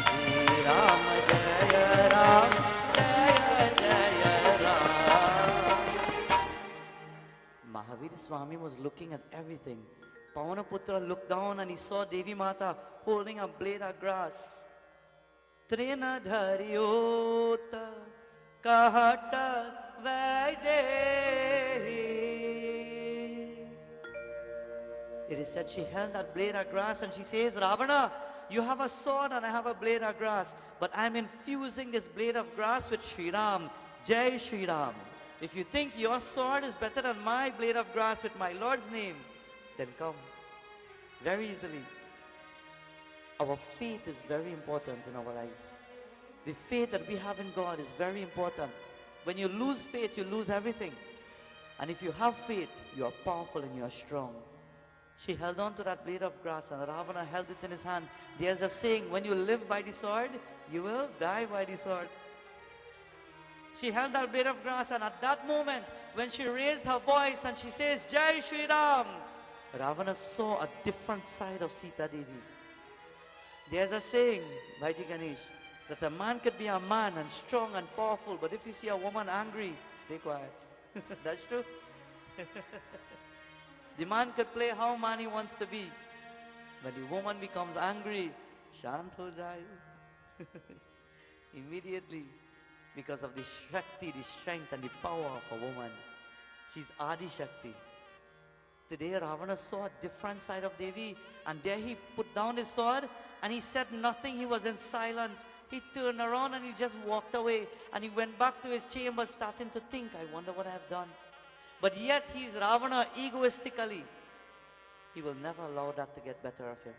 Shri Rama Jaya Rama, Jaya Jaya Rama. Mahavir Swami was looking at everything. Pavanaputra looked down and he saw Devi Mata holding a blade of grass. Trena dharyota kahata vaidehi. It is said she held that blade of grass and she says, Ravana, you have a sword and I have a blade of grass, but I am infusing this blade of grass with Shri Ram. Jai Shri Ram. If you think your sword is better than my blade of grass with my Lord's name, then come very easily. Our faith is very important in our lives. The faith that we have in God is very important. When you lose faith, you lose everything. And if you have faith, you are powerful and you are strong. She held on to that blade of grass and Ravana held it in his hand. There's a saying, when you live by the sword, you will die by the sword. She held that blade of grass and at that moment, when she raised her voice and she says, Jai Shri Ram, Ravana saw a different side of Sita Devi. There's a saying, Bhaiji Ganesh, that a man could be a man and strong and powerful, but if you see a woman angry, stay quiet. That's true. The man could play how man he wants to be. When the woman becomes angry, shant ho jai. Immediately, because of the Shakti, the strength and the power of a woman. She's Adi Shakti. Today Ravana saw a different side of Devi and there he put down his sword and he said nothing. He was in silence. He turned around and he just walked away. And he went back to his chamber starting to think, I wonder what I have done. But yet he's Ravana egoistically. He will never allow that to get better of him.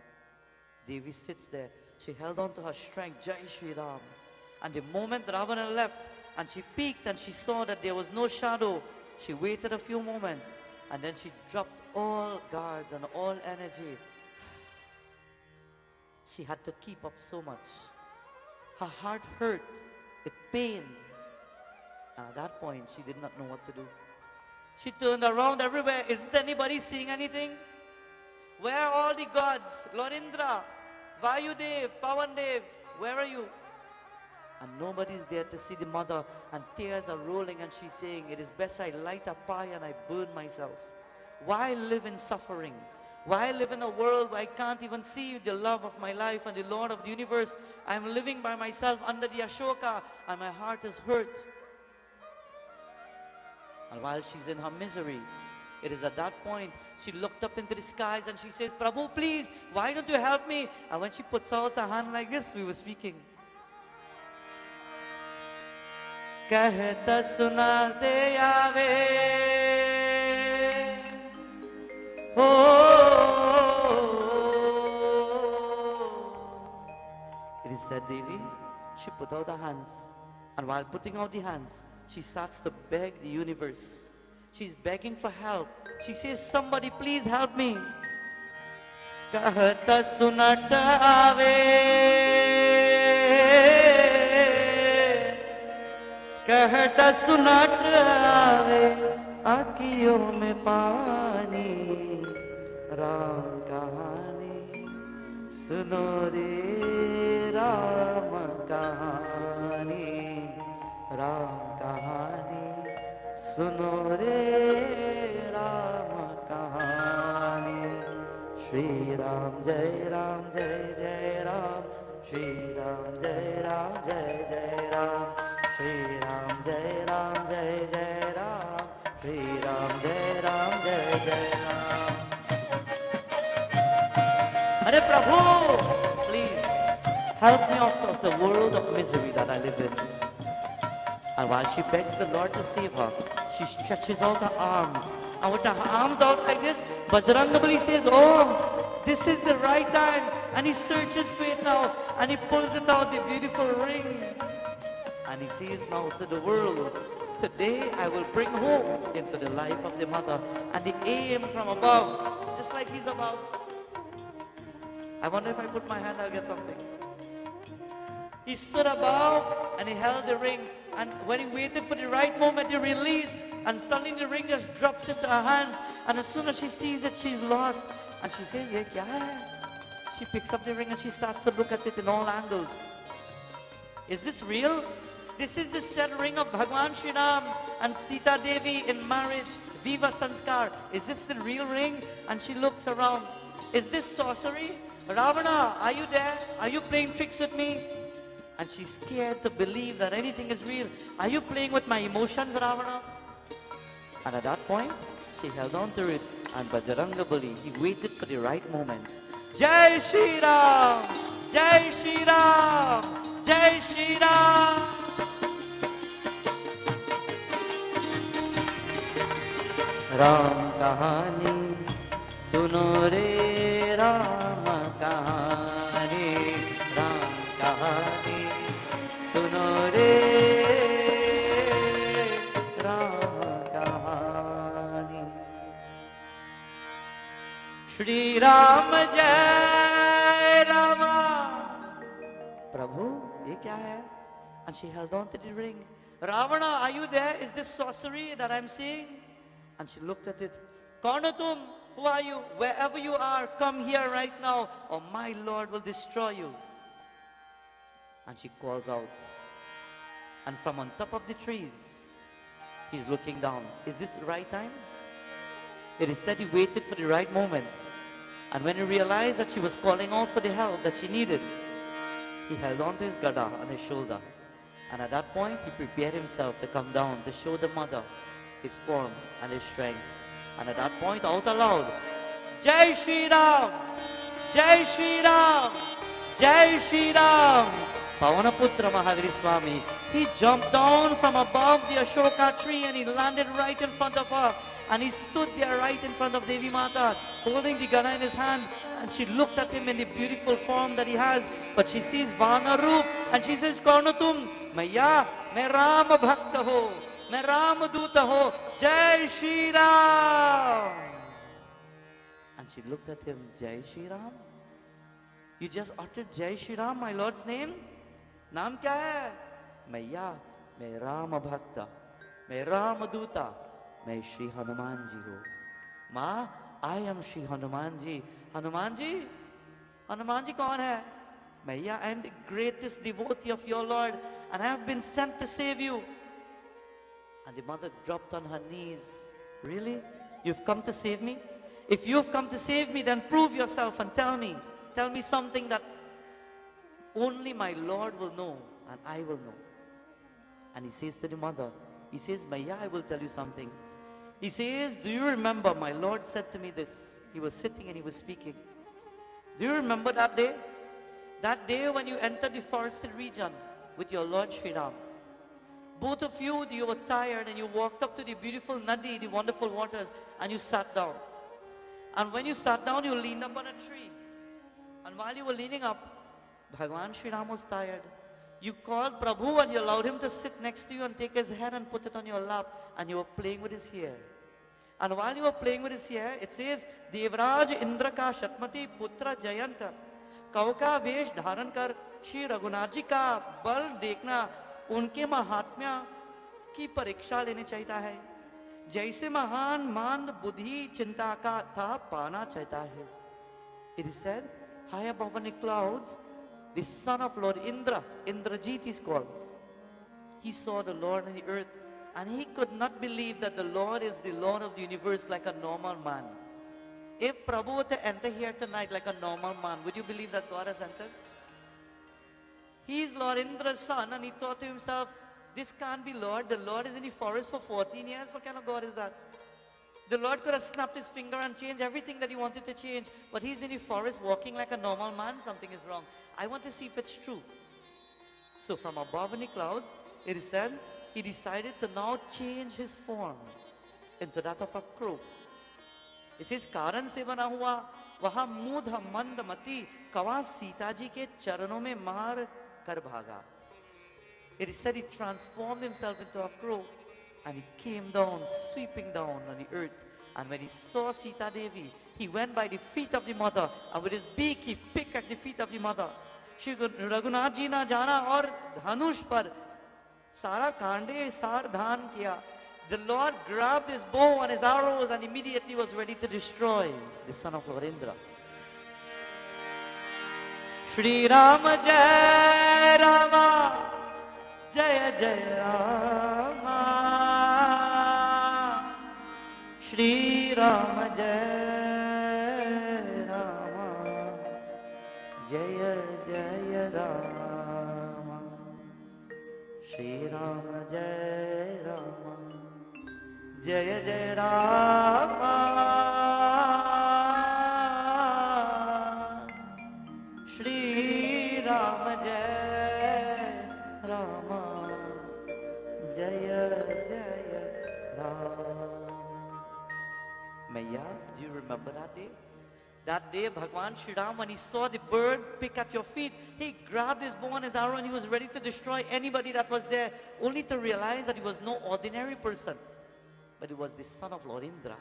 Devi sits there. She held on to her strength. Jai Shri Ram. And the moment Ravana left and she peeked and she saw that there was no shadow, she waited a few moments and then she dropped all guards and all energy. She had to keep up so much. Her heart hurt. It pained. And at that point, she did not know what to do. She turned around everywhere. Isn't anybody seeing anything? Where are all the gods? Lord Indra, Vayudev, Pavandev, where are you? And nobody's there to see the mother, and tears are rolling, and she's saying, it is best I light a pyre and I burn myself. Why live in suffering? Why live in a world where I can't even see the love of my life and the Lord of the universe? I'm living by myself under the Ashoka, and my heart is hurt. And while she's in her misery, it is at that point she looked up into the skies and she says, Prabhu, please, why don't you help me? And when she puts out her hand like this, we were speaking. Kahta sunate aave, it is said, Devi, she put out her hands. And while putting out the hands, she starts to beg the universe. She's begging for help. She says, somebody please help me. Kahta sunata aave, कहता सुनाट आवे आँखियों में पानी राम कहानी सुनो रे राम कहानी राम कहानी सुनो रे राम कहानी श्री राम जय राम श्री राम जय Ram Shri Ram Jai Ram Jai Jai Ram Shri Ram Jai Ram Jai Jai Ram. Hare Prabhu, please help me out of the world of misery that I live in. And while she begs the Lord to save her, she stretches out her arms. And with her arms out like this, Bajrangabali says, oh, this is the right time. And he searches for it now. And he pulls it out, the beautiful ring. And he says now to the world, today I will bring hope into the life of the mother. And the aim from above, just like he's above. I wonder if I put my hand, I'll get something. He stood above and he held the ring. And when he waited for the right moment, he released. And suddenly the ring just drops into her hands. And as soon as she sees it, she's lost. And she says, yeah, yeah. She picks up the ring and she starts to look at it in all angles. Is this real? This is the said ring of Bhagwan Shri Ram and Sita Devi in marriage. Viva Sanskar. Is this the real ring? And she looks around. Is this sorcery? Ravana, are you there? Are you playing tricks with me? And she's scared to believe that anything is real. Are you playing with my emotions, Ravana? And at that point, she held on to it. And Bajrangabali, he waited for the right moment. Jai Shri Ram! Jai Shri Ram! Jai Shri Ram! Ram kahani suno re Ram kahani Ram kahani suno re Ram kahani Shri Ram Jai Rama. Prabhu, ye kya hai? And she held on to the ring. Ravana, are you there? Is this sorcery that I'm seeing? And she looked at it. Karnatum, who are you? Wherever you are, come here right now, or my Lord will destroy you. And she calls out. And from on top of the trees, he's looking down. Is this the right time? It is said he waited for the right moment. And when he realized that she was calling out for the help that she needed, he held on to his gada on his shoulder. And at that point, he prepared himself to come down to show the mother his form and his strength. And at that point, out aloud, Jai Shri Ram! Jai Shri Ram! Jai Shri Ram! Pavanaputra Mahaviri Swami, he jumped down from above the Ashoka tree and he landed right in front of her. And he stood there right in front of Devi Mata, holding the gada in his hand. And she looked at him in the beautiful form that he has. But she sees Vanarup and she says, Karno tum, Maya, main Ram Bhakta ho, main Ram Duta ho, Jai Shri Ram. And she looked at him, Jai Shri Ram? You just uttered Jai Shri Ram, my Lord's name? Naam kya hai? Maya, main Ram Bhakta, main Ram Duta, main Shri Hanuman ji ho. Ma, I am Shri Hanuman ji. Hanuman ji? Hanuman ji kaun hai? Maya, I am the greatest devotee of your Lord and I have been sent to save you. And the mother dropped on her knees. Really? You've come to save me? If you've come to save me, then prove yourself and tell me. Tell me something that only my Lord will know and I will know. And he says to the mother, he says, Maya, I will tell you something. He says, do you remember my Lord said to me this? He was sitting and he was speaking. Do you remember that day? That day when you entered the forested region with your Lord Sri Ram. Both of you were tired and you walked up to the beautiful Nadi, the wonderful waters, and you sat down. And when you sat down, you leaned up on a tree. And while you were leaning up, Bhagwan Sri Ram was tired. You called Prabhu and you allowed him to sit next to you and take his hand and put it on your lap. And you were playing with his hair. And while you were playing with his hair, it says, Devraj Indra ka Shatmati Putra Jayanta Kauka Vesh Dharan Kar Shri Raghunaji ka Bal Dekhna Unke Mahatmya ki Pariksha lene chahita hai. Jaise Mahan Mand Buddhi Chinta ka tha Pana chahita hai. It is said, high above in the clouds, the son of Lord Indra, Indrajit is called. He saw the Lord on the earth and he could not believe that the Lord is the Lord of the universe like a normal man. If Prabhu were to enter here tonight like a normal man, would you believe that God has entered? He is Lord Indra's son and he thought to himself, this can't be Lord. The Lord is in the forest for 14 years. What kind of God is that? The Lord could have snapped his finger and changed everything that he wanted to change. But he's in the forest walking like a normal man. Something is wrong. I want to see if it's true. So from above in the clouds, it is said, he decided to now change his form into that of a crow. It says, Karan se bana hua, waha mudha mand mati, kawa Sita ji ke charanon mein maar kar bhaga. It is said he transformed himself into a crow. And he came down, sweeping down on the earth. And when he saw Sita Devi, he went by the feet of the mother. And with his beak, he picked at the feet of the mother. Shri Raghunath ji na jana aur dhanush par sara kande sar dhan kiya. The Lord grabbed his bow and his arrows and immediately was ready to destroy the son of Lord Indra. Shri Rama Jai Rama Jaya Jaya Rama Shri Rama Jaya Rama Jaya Jaya Rama Shri Rama Jaya Rama Jaya Jaya Rama Shri Rama Jaya Rama Jaya Jaya Rama. Maya, do you remember that day? That day, Bhagwan Shri Ram, when he saw the bird pick at your feet, he grabbed his bow and his arrow and he was ready to destroy anybody that was there, only to realize that he was no ordinary person, but he was the son of Lord Indra.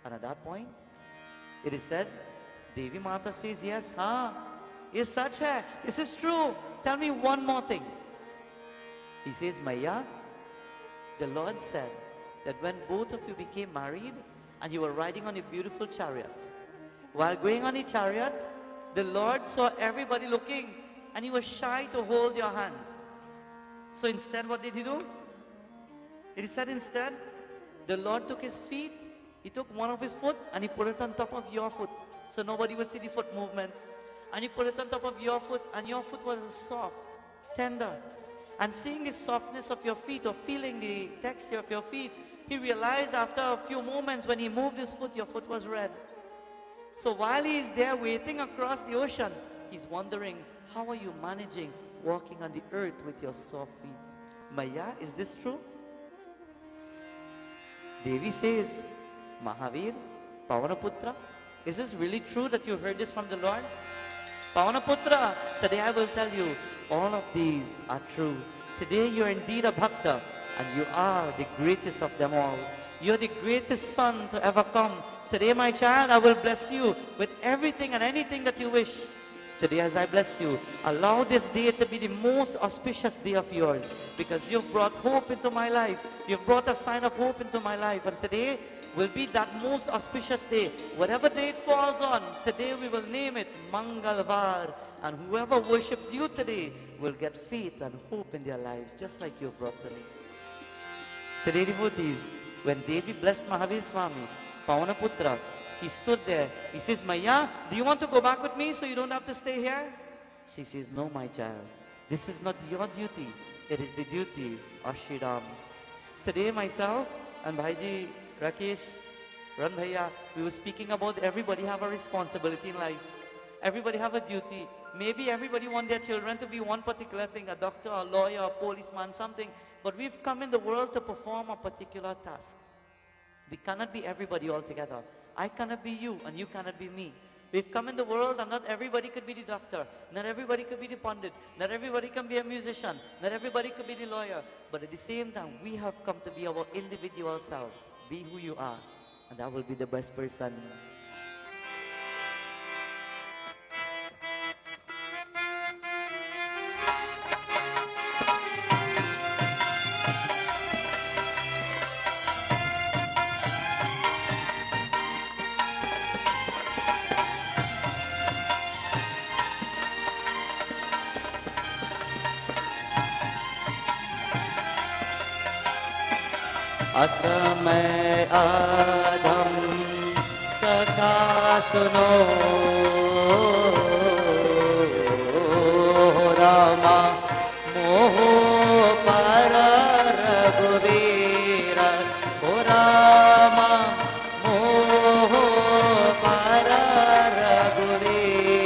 And at that point, it is said, Devi Mata says, yes, is such hai. This is true. Tell me one more thing. He says, Maya, the Lord said that when both of you became married and you were riding on a beautiful chariot, while going on the chariot, the Lord saw everybody looking and he was shy to hold your hand. So instead, what did he do? It said instead, the Lord took his feet, he took one of his foot and he put it on top of your foot. So nobody would see the foot movements. And he put it on top of your foot and your foot was soft, tender. And seeing the softness of your feet or feeling the texture of your feet, he realized after a few moments when he moved his foot, your foot was red. So while he is there waiting across the ocean, he's wondering, how are you managing walking on the earth with your soft feet? Maya, is this true? Devi says, Mahavir, Pavanaputra, is this really true that you heard this from the Lord? Pavanaputra, today I will tell you, all of these are true. Today you're indeed a bhakta, and you are the greatest of them all. You're the greatest son to ever come. Today, my child, I will bless you with everything and anything that you wish. Today, as I bless you, allow this day to be the most auspicious day of yours, because you've brought hope into my life. You've brought a sign of hope into my life, and today will be that most auspicious day. Whatever day it falls on, today we will name it Mangalvar, and whoever worships you today will get faith and hope in their lives, just like you've brought to me. Today, devotees, when Devi blessed Mahavir Swami, Pavanaputra, he stood there. He says, Maya, do you want to go back with me so you don't have to stay here? She says, no, my child. This is not your duty. It is the duty of Shri Ram. Today, myself and Bhaiji, Rakesh, Ran Bhaiya, we were speaking about everybody have a responsibility in life. Everybody have a duty. Maybe everybody want their children to be one particular thing, a doctor, a lawyer, a policeman, something. But we've come in the world to perform a particular task. We cannot be everybody all together. I cannot be you, and you cannot be me. We've come in the world, and not everybody could be the doctor. Not everybody could be the pundit. Not everybody can be a musician. Not everybody could be the lawyer. But at the same time, we have come to be our individual selves. Be who you are, and that will be the best person. असमय आधम सखा सुनो रामा मोह पर रघुवीर हो रामा मोह पर रघुवीर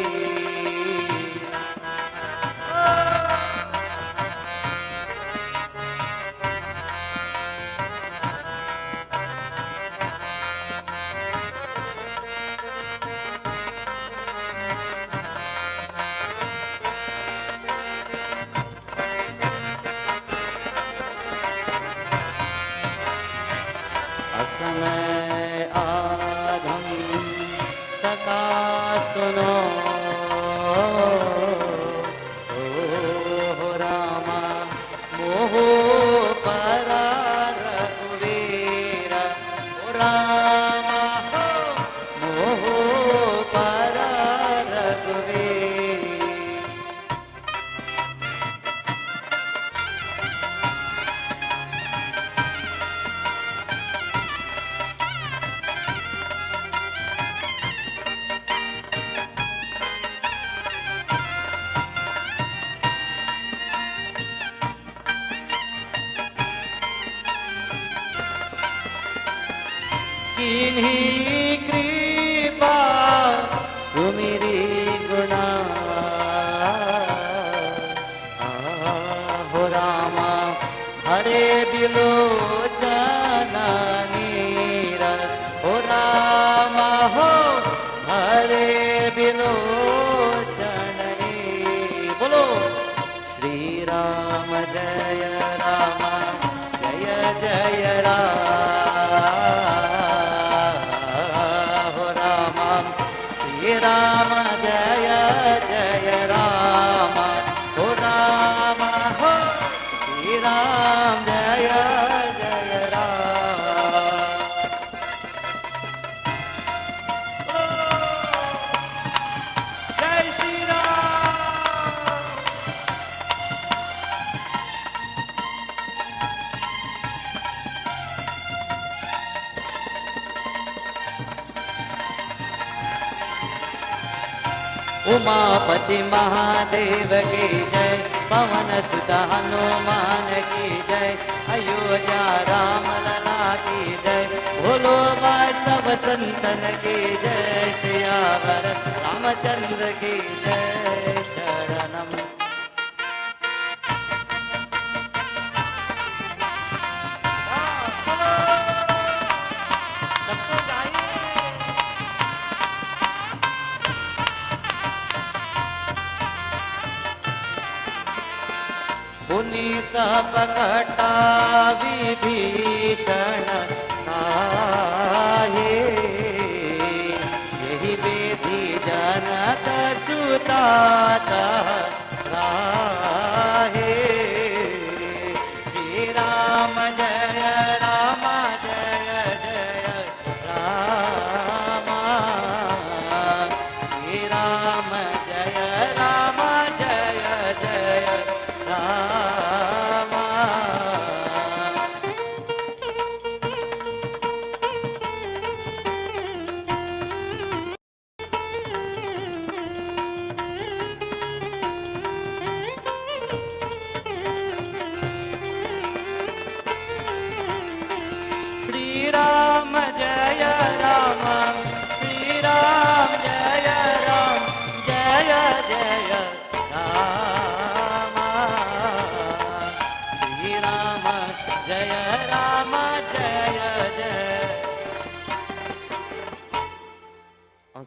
असमय आधम सका सुनो ओ रामा मोह पर रघुवीर ओ रामा मोह पर रघुवीर किन्हीं कृपा सुमिरी गुणा हो रामा हरे बिलोचन नीरा हो रामा हो हरे बिलोचन नीरा बोलो श्री राम जय रामा जय जय राम राम जय जय राम हो राम हो श्री राम जय जय राम जय श्री राम उमापति महादेव की जय पवन सुत हनुमान की जय अयोध्या राम लला की जय बोलो भाई सब संतन की जय, सियावर रामचंद्र की जय। शरणम पुनि सब घटा विभीषण ताये, यही विधि जनक सुता राहे। श्री राम जय राम जय जय राम, श्री राम जय राम जय जय Ram.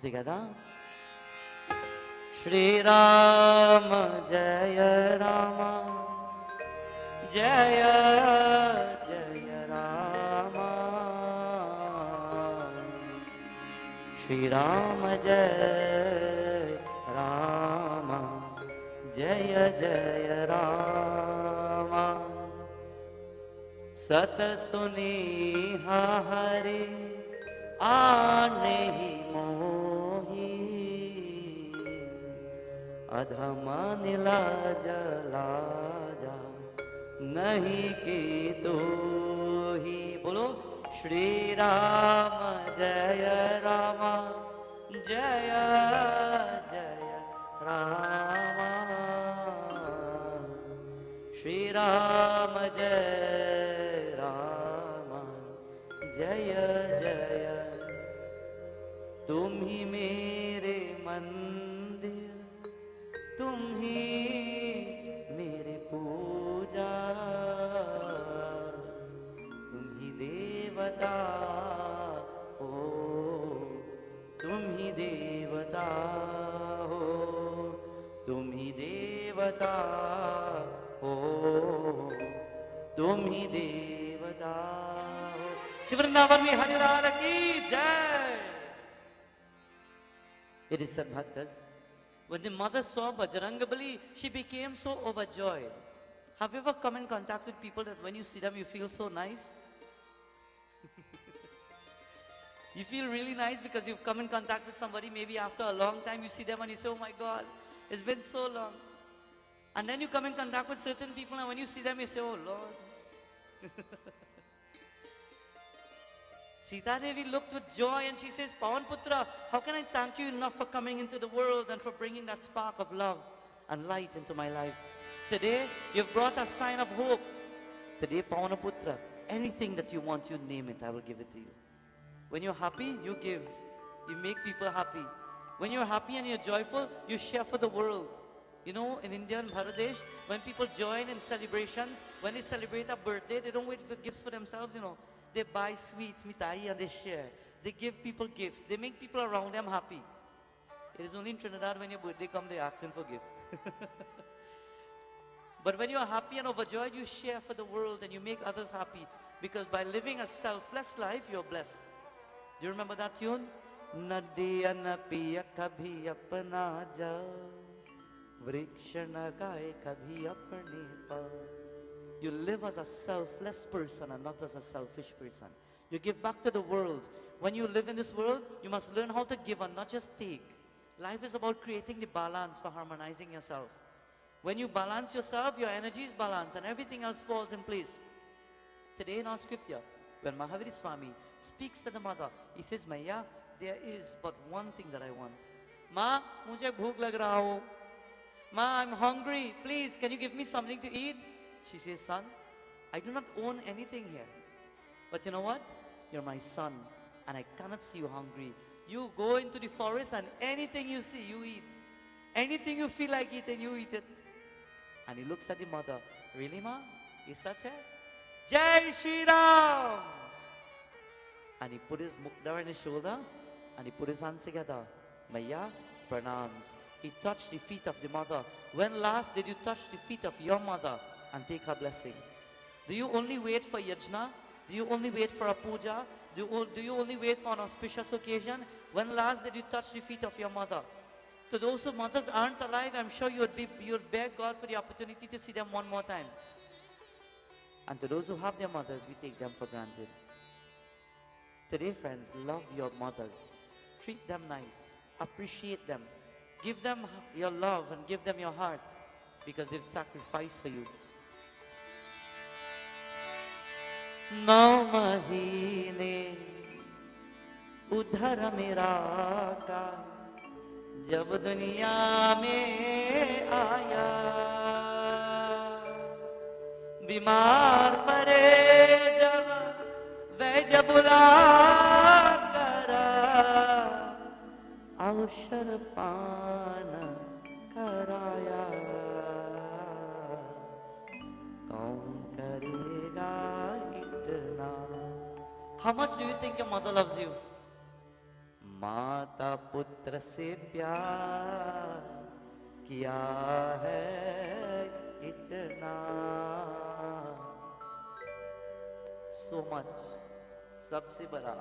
Together. Shri Ram Jaya Rama Jaya Jaya Rama, Shri Ram Jaya Rama Jaya Jaya Rama। सत सुनी हरि आने ही अधम नीला जला जा नहीं की तो ही। बोलो श्री राम जय राम जय जय राम, श्री राम जय राम जय जय। तुम ही मेरे मंदिर, तुम ही मेरे पूजा, तुम ही देवता हो, तुम ही देवता हो, तुम ही देवता हो, तुम ही देवता हो। श्री वृंदावन में हरिलाल की जय। It is said, Bhaktas, when the mother saw Bajrangabali, she became so overjoyed. Have you ever come in contact with people that when you see them, you feel so nice? You feel really nice because you've come in contact with somebody, maybe after a long time, you see them and you say, oh my God, it's been so long. And then you come in contact with certain people and when you see them, you say, oh Lord. Sita Devi looked with joy and she says, Pawan Putra, how can I thank you enough for coming into the world and for bringing that spark of love and light into my life? Today, you've brought a sign of hope. Today, Pawan Putra, anything that you want, you name it, I will give it to you. When you're happy, you give. You make people happy. When you're happy and you're joyful, you share for the world. You know, in India and Bangladesh, when people join in celebrations, when they celebrate a birthday, they don't wait for gifts for themselves, you know. They buy sweets, mitai, and they share. They give people gifts. They make people around them happy. It is only in Trinidad when your birthday comes, they ask for gift. But when you are happy and overjoyed, you share for the world and you make others happy. Because by living a selfless life, you're blessed. Do you remember that tune? Nadiya na piya kabhi apna ja, vriksha na gaye kabhi apne pa. You live as a selfless person and not as a selfish person. You give back to the world. When you live in this world, you must learn how to give and not just take. Life is about creating the balance for harmonizing yourself. When you balance yourself, your energy is balanced and everything else falls in place. Today in our scripture, when Mahaviri Swami speaks to the mother, he says, Maya, there is but one thing that I want. Ma, mujhe bhook lag raha ho. Ma, I'm hungry. Please, can you give me something to eat? She says, son, I do not own anything here. But you know what? You're my son. and I cannot see you hungry. You go into the forest and anything you see, you eat. Anything you feel like eating, you eat it. And he looks at the mother. Really, ma? Is such a Jai Shri Ram! And he put his mukta on his shoulder and he put his hands together. Maya pranams. He touched the feet of the mother. When last did you touch the feet of your mother and take her blessing? Do you only wait for yajna? Do you only wait for a puja? Do you only wait for an auspicious occasion? When last did you touch the feet of your mother? To those who mothers aren't alive, I'm sure you'd beg God for the opportunity to see them one more time. And to those who have their mothers, we take them for granted. Today, friends, love your mothers. Treat them nice. Appreciate them. Give them your love and give them your heart because they've sacrificed for you. नौ महीने उधर मेरा का जब दुनिया में आया बीमार पड़े जब वैद्य बुला करा औषध पान कराया कौन करेगा इतना. How much do you think your mother loves you? माता पुत्र से प्यार किया है इतना. So much. सबसे बड़ा.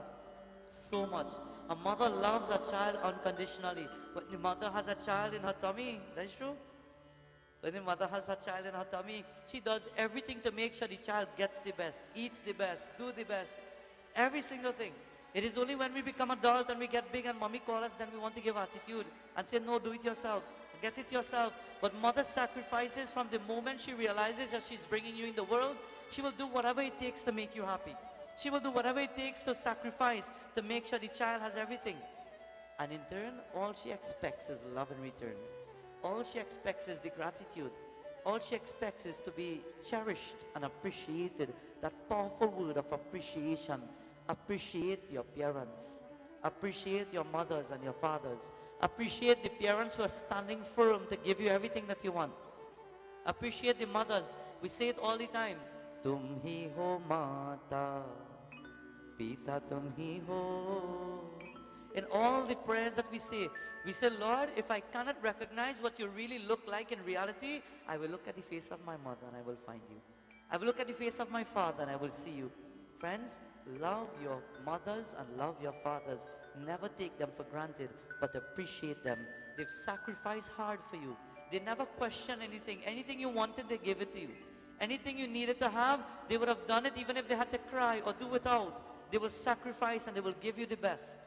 So much. A mother loves a child unconditionally. When the mother has a child in her tummy, that's true. When the mother has a child in her tummy, she does everything to make sure the child gets the best, eats the best, do the best. Every single thing. It is only when we become adults and we get big and mommy calls us, then we want to give attitude and say, no, do it yourself. Get it yourself. But mother sacrifices from the moment she realizes that she's bringing you in the world. She will do whatever it takes to make you happy. She will do whatever it takes to sacrifice to make sure the child has everything. And in turn, all she expects is love in return. All she expects is the gratitude. All she expects is to be cherished and appreciated. That powerful word of appreciation. Appreciate your parents. Appreciate your mothers and your fathers. Appreciate the parents who are standing firm to give you everything that you want. Appreciate the mothers. We say it all the time. Tum hi ho mata, pita tum hi ho. In all the prayers that we say, Lord, if I cannot recognize what you really look like in reality, I will look at the face of my mother and I will find you. I will look at the face of my father and I will see you. Friends, love your mothers and love your fathers. Never take them for granted, but appreciate them. They've sacrificed hard for you. They never question anything. Anything you wanted, they gave it to you. Anything you needed to have, they would have done it even if they had to cry or do without. They will sacrifice and they will give you the best.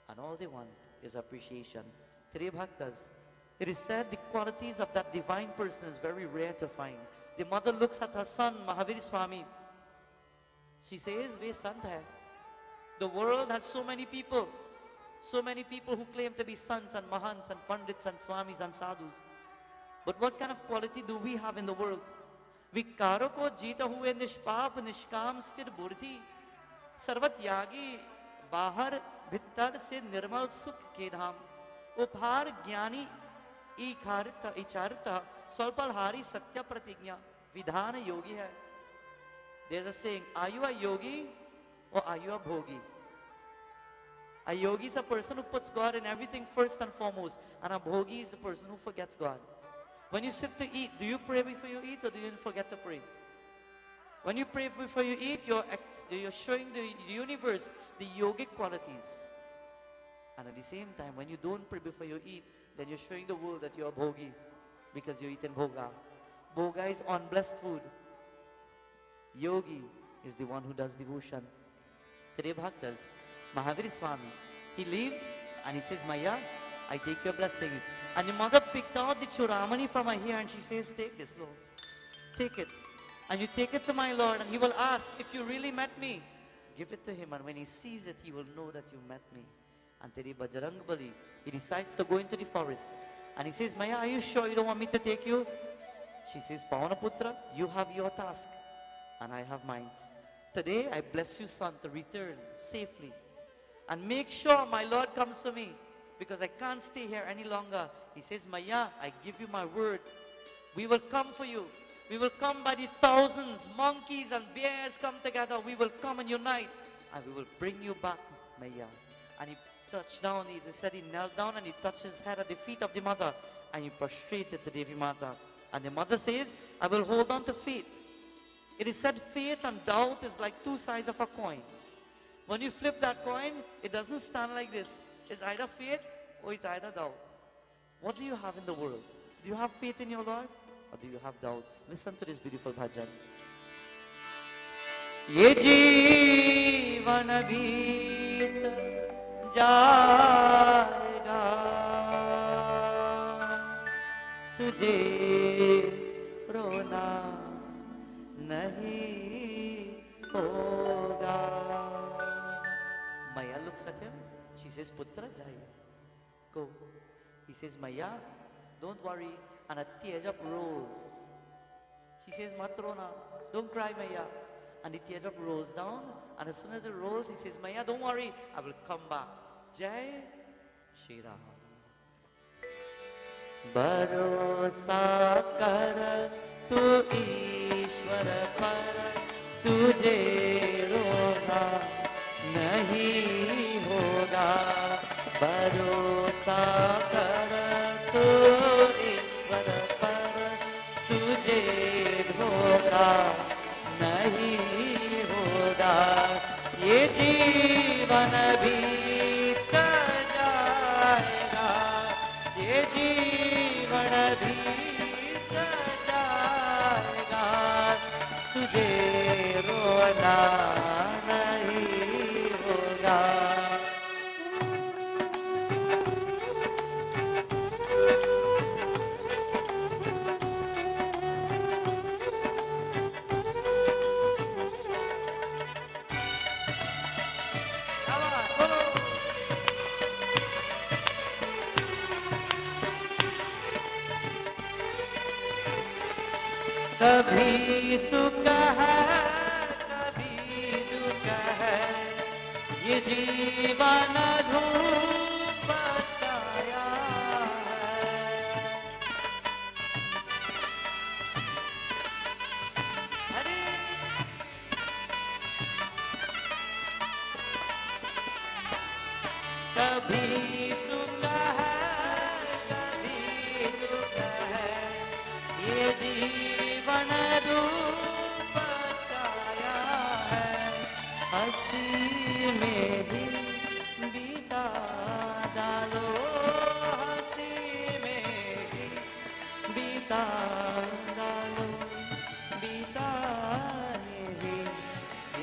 And all they want is appreciation. Today, Bhaktas, it is said the qualities of that divine person is very rare to find. The mother looks at her son, Mahavir Swami. She says, "Ve sant hai." The world has so many people who claim to be sants and mahants and pandits and swamis and sadhus. But what kind of quality do we have in the world? विकारों को जीता हुए निष्पाप निष्काम स्थिर बुद्धि सर्वत्यागी बाहर भीतर से निर्मल सुख के धाम उपहार ज्ञानी इचारता स्वल्पहारी सत्य प्रतिज्ञा विधान योगी है. There's a saying, are you a yogi or are you a bhogi? A yogi is a person who puts God in everything first and foremost, and a bhogi is a person who forgets God. When you sit to eat, do you pray before you eat or do you forget to pray? When you pray before you eat, you're showing the universe the yogic qualities. And at the same time, when you don't pray before you eat, then you're showing the world that you're a bhogi because you're eating bhoga. Bhoga is unblessed food. Yogi is the one who does devotion. Today, Bhaktas, Mahavir Swami, he leaves and he says, Maya, I take your blessings. And the mother picked out the churamani from her hair and she says, take this, Lord. Take it. And you take it to my Lord and he will ask, if you really met me, give it to him. And when he sees it, he will know that you met me. And today, Bajrangbali, he decides to go into the forest. And he says, Maya, are you sure you don't want me to take you? She says, Pavanaputra, you have your task and I have mine. Today, I bless you, son, to return safely and make sure my Lord comes for me, because I can't stay here any longer. He says, Maya, I give you my word. We will come for you. We will come by the thousands. Monkeys and bears come together. We will come and unite, and we will bring you back, Maya. And he touched down. He said he knelt down and he touched his head at the feet of the mother, and he prostrated to Devi Mata. And the mother says, I will hold on to faith. It is said faith and doubt is like two sides of a coin. When you flip that coin, it doesn't stand like this. It's either faith or it's either doubt. What do you have in the world? Do you have faith in your Lord, or do you have doubts? Listen to this beautiful bhajan. Ye jeevan beet jayega, tujhe rona nahi hoga. Maya looks at him. She says, Putra, jai. Go. He says, Maya, don't worry. And a teardrop rolls. She says, Matrona, don't cry, Maya. And the teardrop rolls down. And as soon as it rolls, he says, Maya, don't worry. I will come back. Jai Shri Ram. Bharosa kar tu Ishwar par, tujhe rona nahi hoga. Bharosa kar tu Ishwar par, tujhe hoga nahi hoga. Ye jeevan beet jayega, ye jeevan beet jayega, tujhe rona nahi hoga. कभी सुख है कभी दुख है, ये जीवन धूप छाया है। हरे कभी सुख है कभी दुख है, ये जीवन धूप छाया है। हंसी में दिन बीता डालो, हंसी में दिन बीता डालो, बीताने ही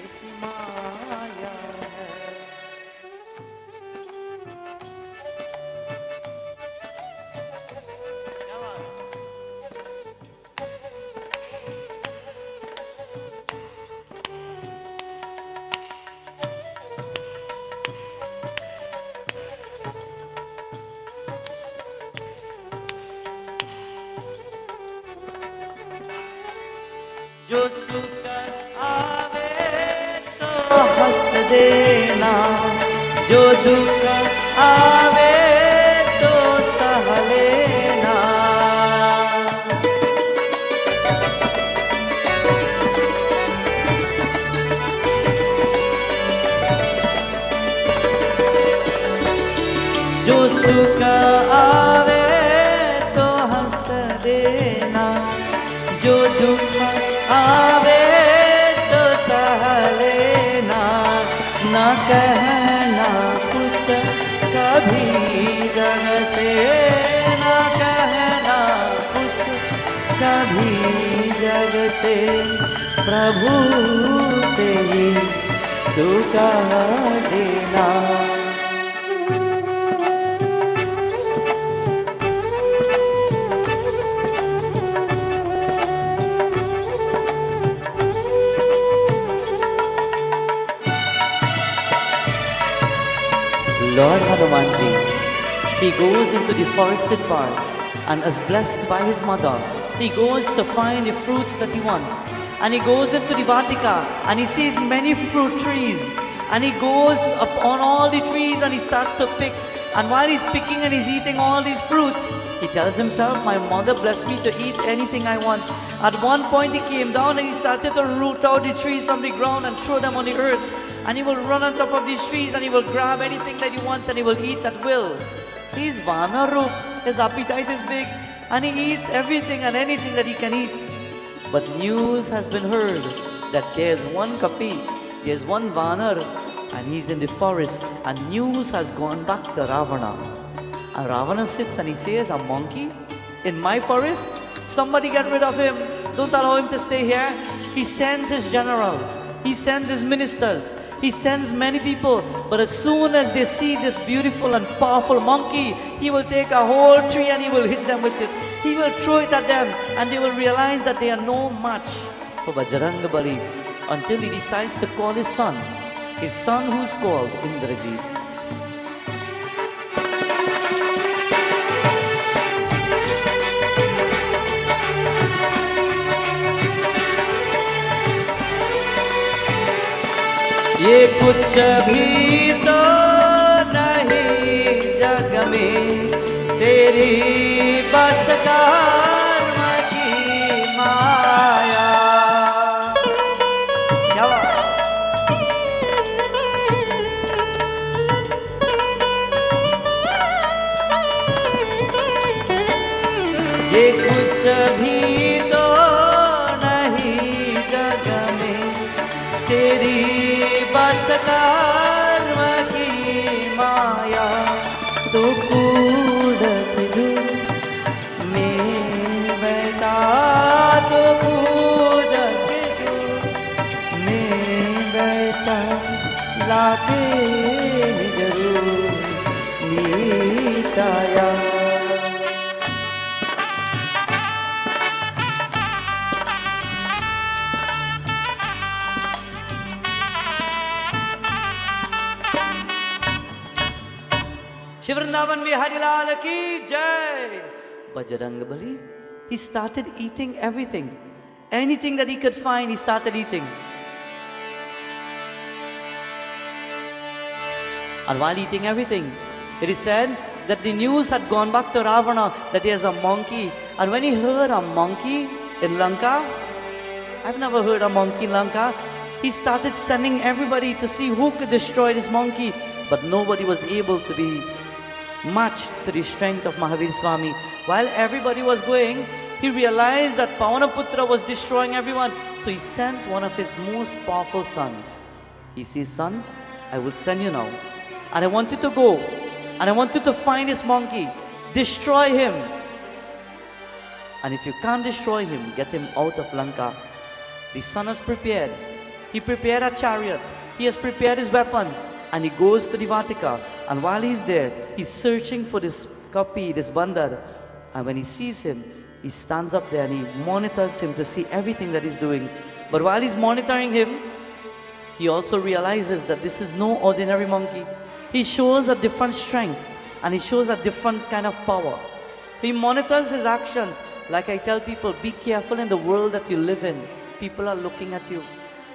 एक माया है। जो सुख आवे तो हंस देना, जो दुख आवे तो सह लेना। जो सुख आवे तो हंस देना, जो दुख आवे तो सह लेना। न कहना कुछ कभी जग से, न कहना कुछ कभी जग से, प्रभु से ही तू कह देना। Lord Hanumanji, he goes into the forested part, and as blessed by his mother, he goes to find the fruits that he wants. And he goes into the Vatika and he sees many fruit trees. And he goes up on all the trees and he starts to pick. And while he's picking and he's eating all these fruits, he tells himself, my mother blessed me to eat anything I want. At one point he came down and he started to root out the trees from the ground and throw them on the earth. And he will run on top of these trees and he will grab anything that he wants and he will eat at will. He's Vanarup. His appetite is big and he eats everything and anything that he can eat. But news has been heard that there's one Kapi, there's one Vanar, and he's in the forest, and news has gone back to Ravana. And Ravana sits and he says, a monkey in my forest? Somebody get rid of him. Don't allow him to stay here. He sends his generals. He sends his ministers. He sends many people. But as soon as they see this beautiful and powerful monkey, he will take a whole tree and he will hit them with it. He will throw it at them and they will realize that they are no match for Bajrangabali until he decides to call his son who's called Indrajit. ये कुछ भी तो नहीं जग में तेरी बस कर्म की माया. क्या बात? ये कुछ भी तो नहीं जग में तेरी बस कर्म की माया. तो कूड़क दूर में बैठा, तो कूड़क दूर में बैठा, लाके जरूर नीचाया. Vrindavan में हरिलाल की जय. Bajrangabali, he started eating everything. Anything that he could find, he started eating. And while eating everything, it is said that the news had gone back to Ravana that there's a monkey. And when he heard a monkey in Lanka, I've never heard a monkey in Lanka, he started sending everybody to see who could destroy this monkey. But nobody was able to be matched to the strength of Mahavir Swami. While everybody was going, he realized that Pavanaputra was destroying everyone. So he sent one of his most powerful sons. He says, son, I will send you now. And I want you to go. And I want you to find this monkey. Destroy him. And if you can't destroy him, get him out of Lanka. The son was prepared. He prepared a chariot. He has prepared his weapons. And he goes to the Vatika. And while he's there, he's searching for this Kapi, this Bandar. And when he sees him, he stands up there and he monitors him to see everything that he's doing. But while he's monitoring him, he also realizes that this is no ordinary monkey. He shows a different strength and he shows a different kind of power. He monitors his actions. Like I tell people, be careful in the world that you live in. People are looking at you.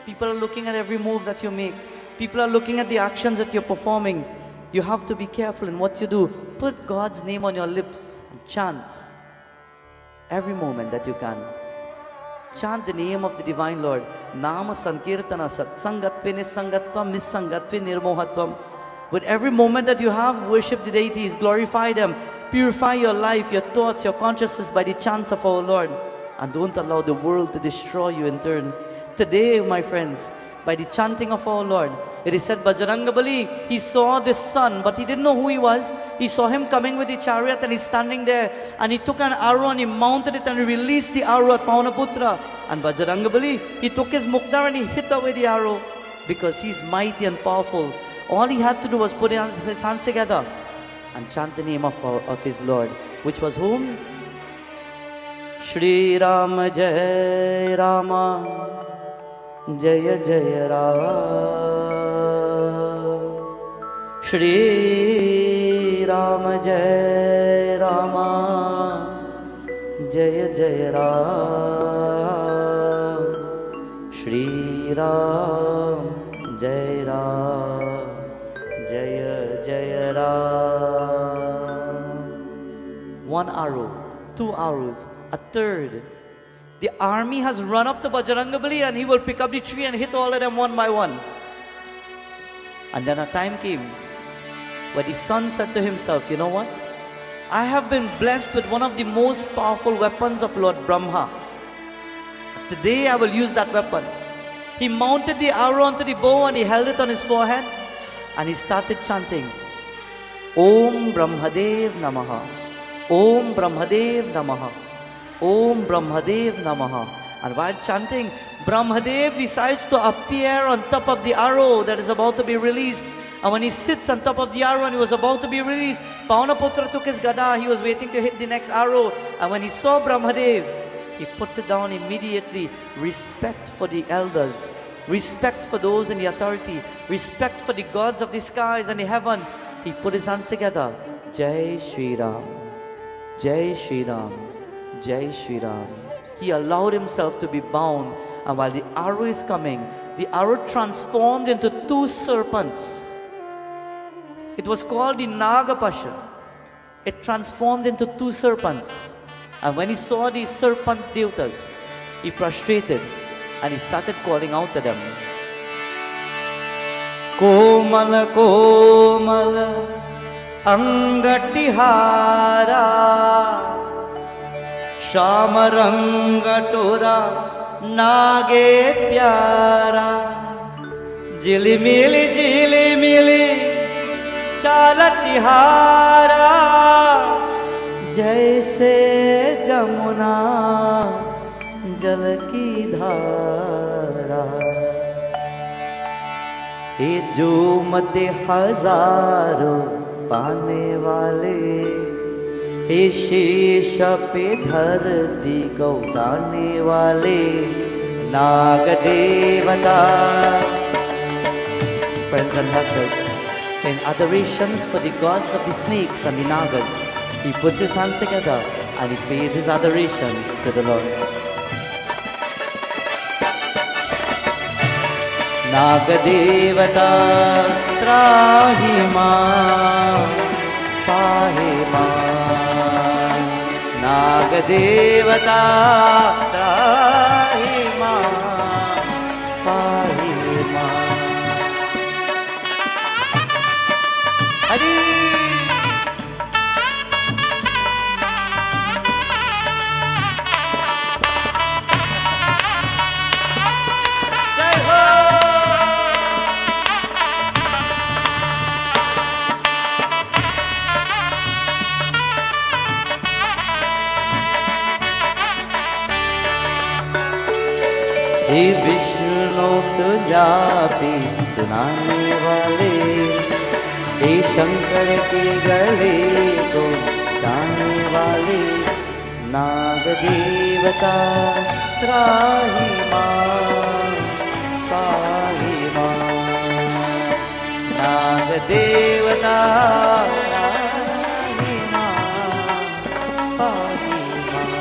People are looking at every move that you make. People are looking at the actions that you're performing. You have to be careful in what you do. Put God's name on your lips and chant every moment that you can. Chant the name of the Divine Lord. Nama Sankirtana Satsangatve Nisangatvam Nisangatve Nirmohatvam. With every moment that you have, worship the deities, glorify them, purify your life, your thoughts, your consciousness by the chants of our Lord. And don't allow the world to destroy you in turn. Today, my friends, by the chanting of our Lord, it is said Bajrangabali, he saw this son, but he didn't know who he was. He saw him coming with the chariot and he's standing there. And he took an arrow and he mounted it and he released the arrow at Pavanaputra. And Bajrangabali, he took his mukdar and he hit away the arrow because he's mighty and powerful. All he had to do was put his hands together and chant the name of his Lord, which was whom? Shri Ram Jai Rama Jaya Jaya Ram. Shri Ram Jai Rama Jaya Jaya Ram. Shri Ram Jai Ram. One arrow, 2 arrows, a third. The army has run up to Bajrangabali and he will pick up the tree and hit all of them one by one. And then a time came where the son said to himself, you know what? I have been blessed with one of the most powerful weapons of Lord Brahma. Today I will use that weapon. He mounted the arrow onto the bow and he held it on his forehead and he started chanting, Om Brahmadev Namaha, Om Brahmadev Namaha, Om Brahmadev Namaha. And while chanting, Brahmadev decides to appear on top of the arrow that is about to be released. And when he sits on top of the arrow and he was about to be released, Pavanaputra took his gada, he was waiting to hit the next arrow. And when he saw Brahmadev, he put it down immediately. Respect for the elders, respect for those in the authority, respect for the gods of the skies and the heavens. He put his hands together. Jai Shri Ram, Jai Shri Ram, Jai Shri Ram. He allowed himself to be bound. And while the arrow is coming, the arrow transformed into 2 serpents. It was called the Nagapasha. It transformed into 2 serpents. And when he saw the serpent devatas, he prostrated and he started calling out to them. Komala Komala Angatihara Shamarangatura Nage Pyara Jilimili Jilimili Chalatihara Jaise Jamuna Jal ki dhara Ye jo madhe hazaro paane wale He shesha pe dharti ko utarne wale Nagadevata. Friends and doctors, in adorations for the gods of the snakes and the nagas, he puts his hands together and he pays his adorations to the Lord. Nagadevata trahima pahima Nagadevata trahima pahima Hari Jai Ho. हे विष्णु सुजापी सुनाने वाले हे शंकर के गले को गाने वाले नागदेवता त्राहि मां पाहि मां नागदेवता त्राहि मां पाहि मां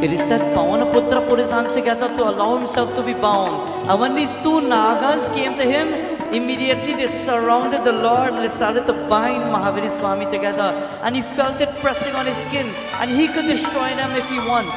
It is said Pavanaputra put his hands together to allow himself to be bound. And when these 2 nagas came to him, immediately they surrounded the Lord and they started to bind Mahaviri Swami together. And he felt it pressing on his skin. And he could destroy them if he wants.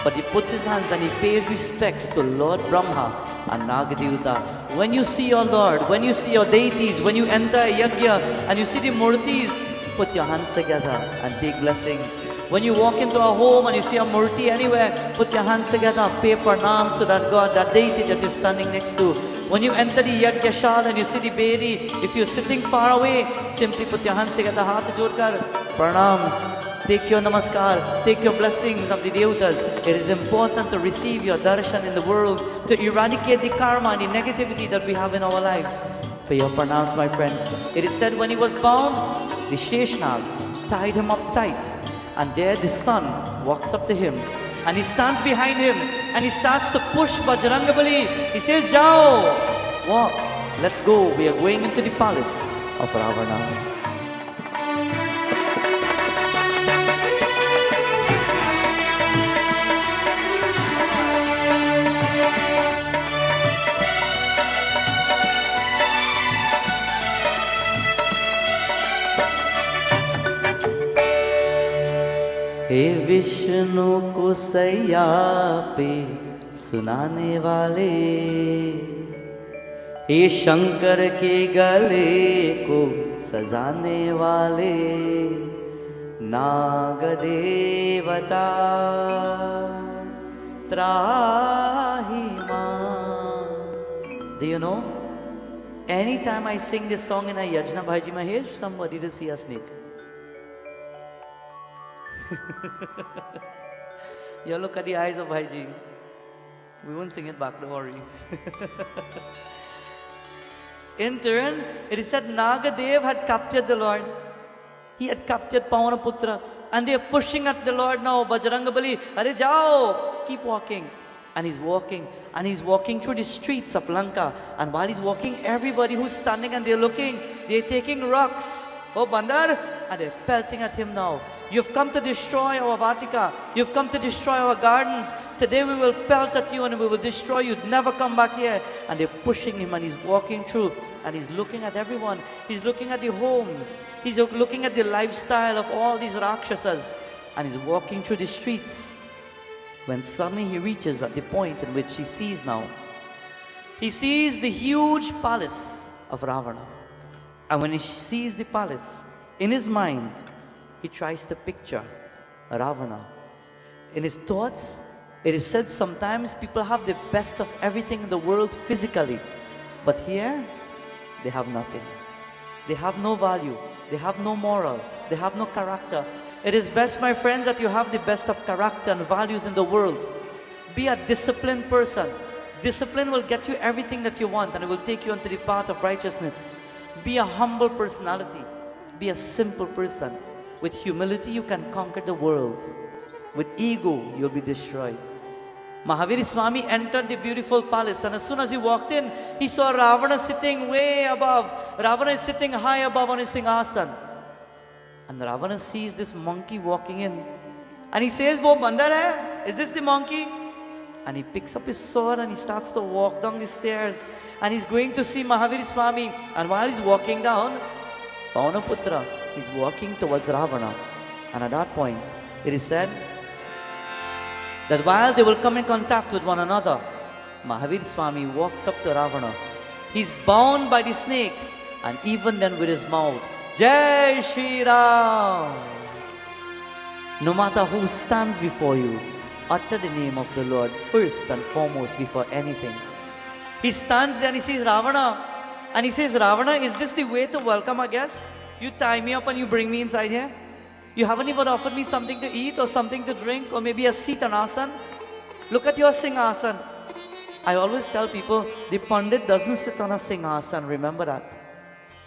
But he puts his hands and he pays respects to Lord Brahma and Nagadevata. When you see your Lord, when you see your deities, when you enter a yajna and you see the murtis, put your hands together and take blessings. When you walk into a home and you see a murti anywhere, put your hands together, pay pranams to that God, that deity that you're standing next to. When you enter the yajna and you see the bedi, if you're sitting far away, simply put your hands together, haath jodkar, pranams. Take your namaskar, take your blessings of the devatas. It is important to receive your darshan in the world, to eradicate the karma and the negativity that we have in our lives. Pay your pranams, my friends. It is said when he was bound, the Sheshnag tied him up tight. And there the son walks up to him and he stands behind him and he starts to push Bajrangabali. He says, Jao, walk, let's go. We are going into the palace of Ravana. हे विष्णु को सैया पे सुनाने वाले, हे शंकर के गले को सजाने वाले, नाग देवता त्राहि मां. Do you know? Anytime I sing this song in a yajna, Bhaiji Mahesh, somebody will see a snake. You look at the eyes of Bhaiji. We won't sing it back, don't worry. In turn, it is said Nagadev had captured the Lord. He had captured Pavanaputra. And they are pushing at the Lord now. Bajrangabali, Are jao! Keep walking. And he's walking. And he's walking through the streets of Lanka. And while he's walking, everybody who's standing and they're looking, they're taking rocks. Oh, Bandar! And they're pelting at him now. You've come to destroy our Vatika. You've come to destroy our gardens. Today we will pelt at you and we will destroy you. Never come back here. And they're pushing him and he's walking through. And he's looking at everyone. He's looking at the homes. He's looking at the lifestyle of all these Rakshasas. And he's walking through the streets. When suddenly he reaches at the point in which he sees now. He sees the huge palace of Ravana. And when he sees the palace, in his mind, he tries to picture Ravana. In his thoughts, it is said sometimes people have the best of everything in the world physically. But here, they have nothing. They have no value. They have no moral. They have no character. It is best, my friends, that you have the best of character and values in the world. Be a disciplined person. Discipline will get you everything that you want and it will take you onto the path of righteousness. Be a humble personality. Be a simple person. With humility, you can conquer the world. With ego, you'll be destroyed. Mahavir Swami entered the beautiful palace, and as soon as he walked in, he saw Ravana sitting way above. Ravana is sitting high above on his singhasan. And Ravana sees this monkey walking in. And he says, Wo bandar hai? Is this the monkey? And he picks up his sword and he starts to walk down the stairs. And he's going to see Mahavir Swami. And while he's walking down, Pavanaputra is walking towards Ravana. And at that point, it is said that while they will come in contact with one another, Mahavir Swami walks up to Ravana. He's bound by the snakes, and even then with his mouth, Jai Shri Ram. No matter who stands before you, utter the name of the Lord first and foremost before anything. He stands there and he sees Ravana. And he says, Ravana, is this the way to welcome a guest? You tie me up and you bring me inside here? You haven't even offered me something to eat or something to drink or maybe a seat, an asan? Look at your singhasan. I always tell people, the Pandit doesn't sit on a singhasan, remember that.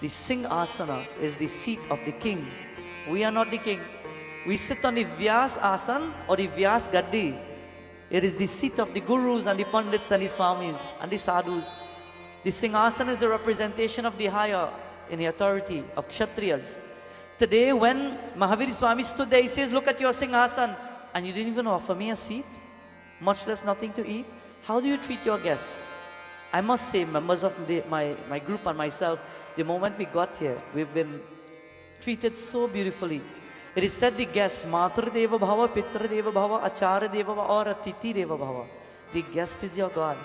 The singhasana is the seat of the king. We are not the king. We sit on the Vyas asan or the Vyas gaddi. It is the seat of the gurus and the Pandits and the Swamis and the sadhus. The singhasan is a representation of the higher in the authority of Kshatriyas. Today, when Mahavir Swami stood there, he says, look at your singhasan, and you didn't even offer me a seat, much less nothing to eat. How do you treat your guests? I must say, members of my group and myself, the moment we got here, we've been treated so beautifully. It is said the guests, Matra Deva Bhava, Pitra Deva Bhava, Achara Deva Bhava, or Atiti Deva Bhava. The guest is your God.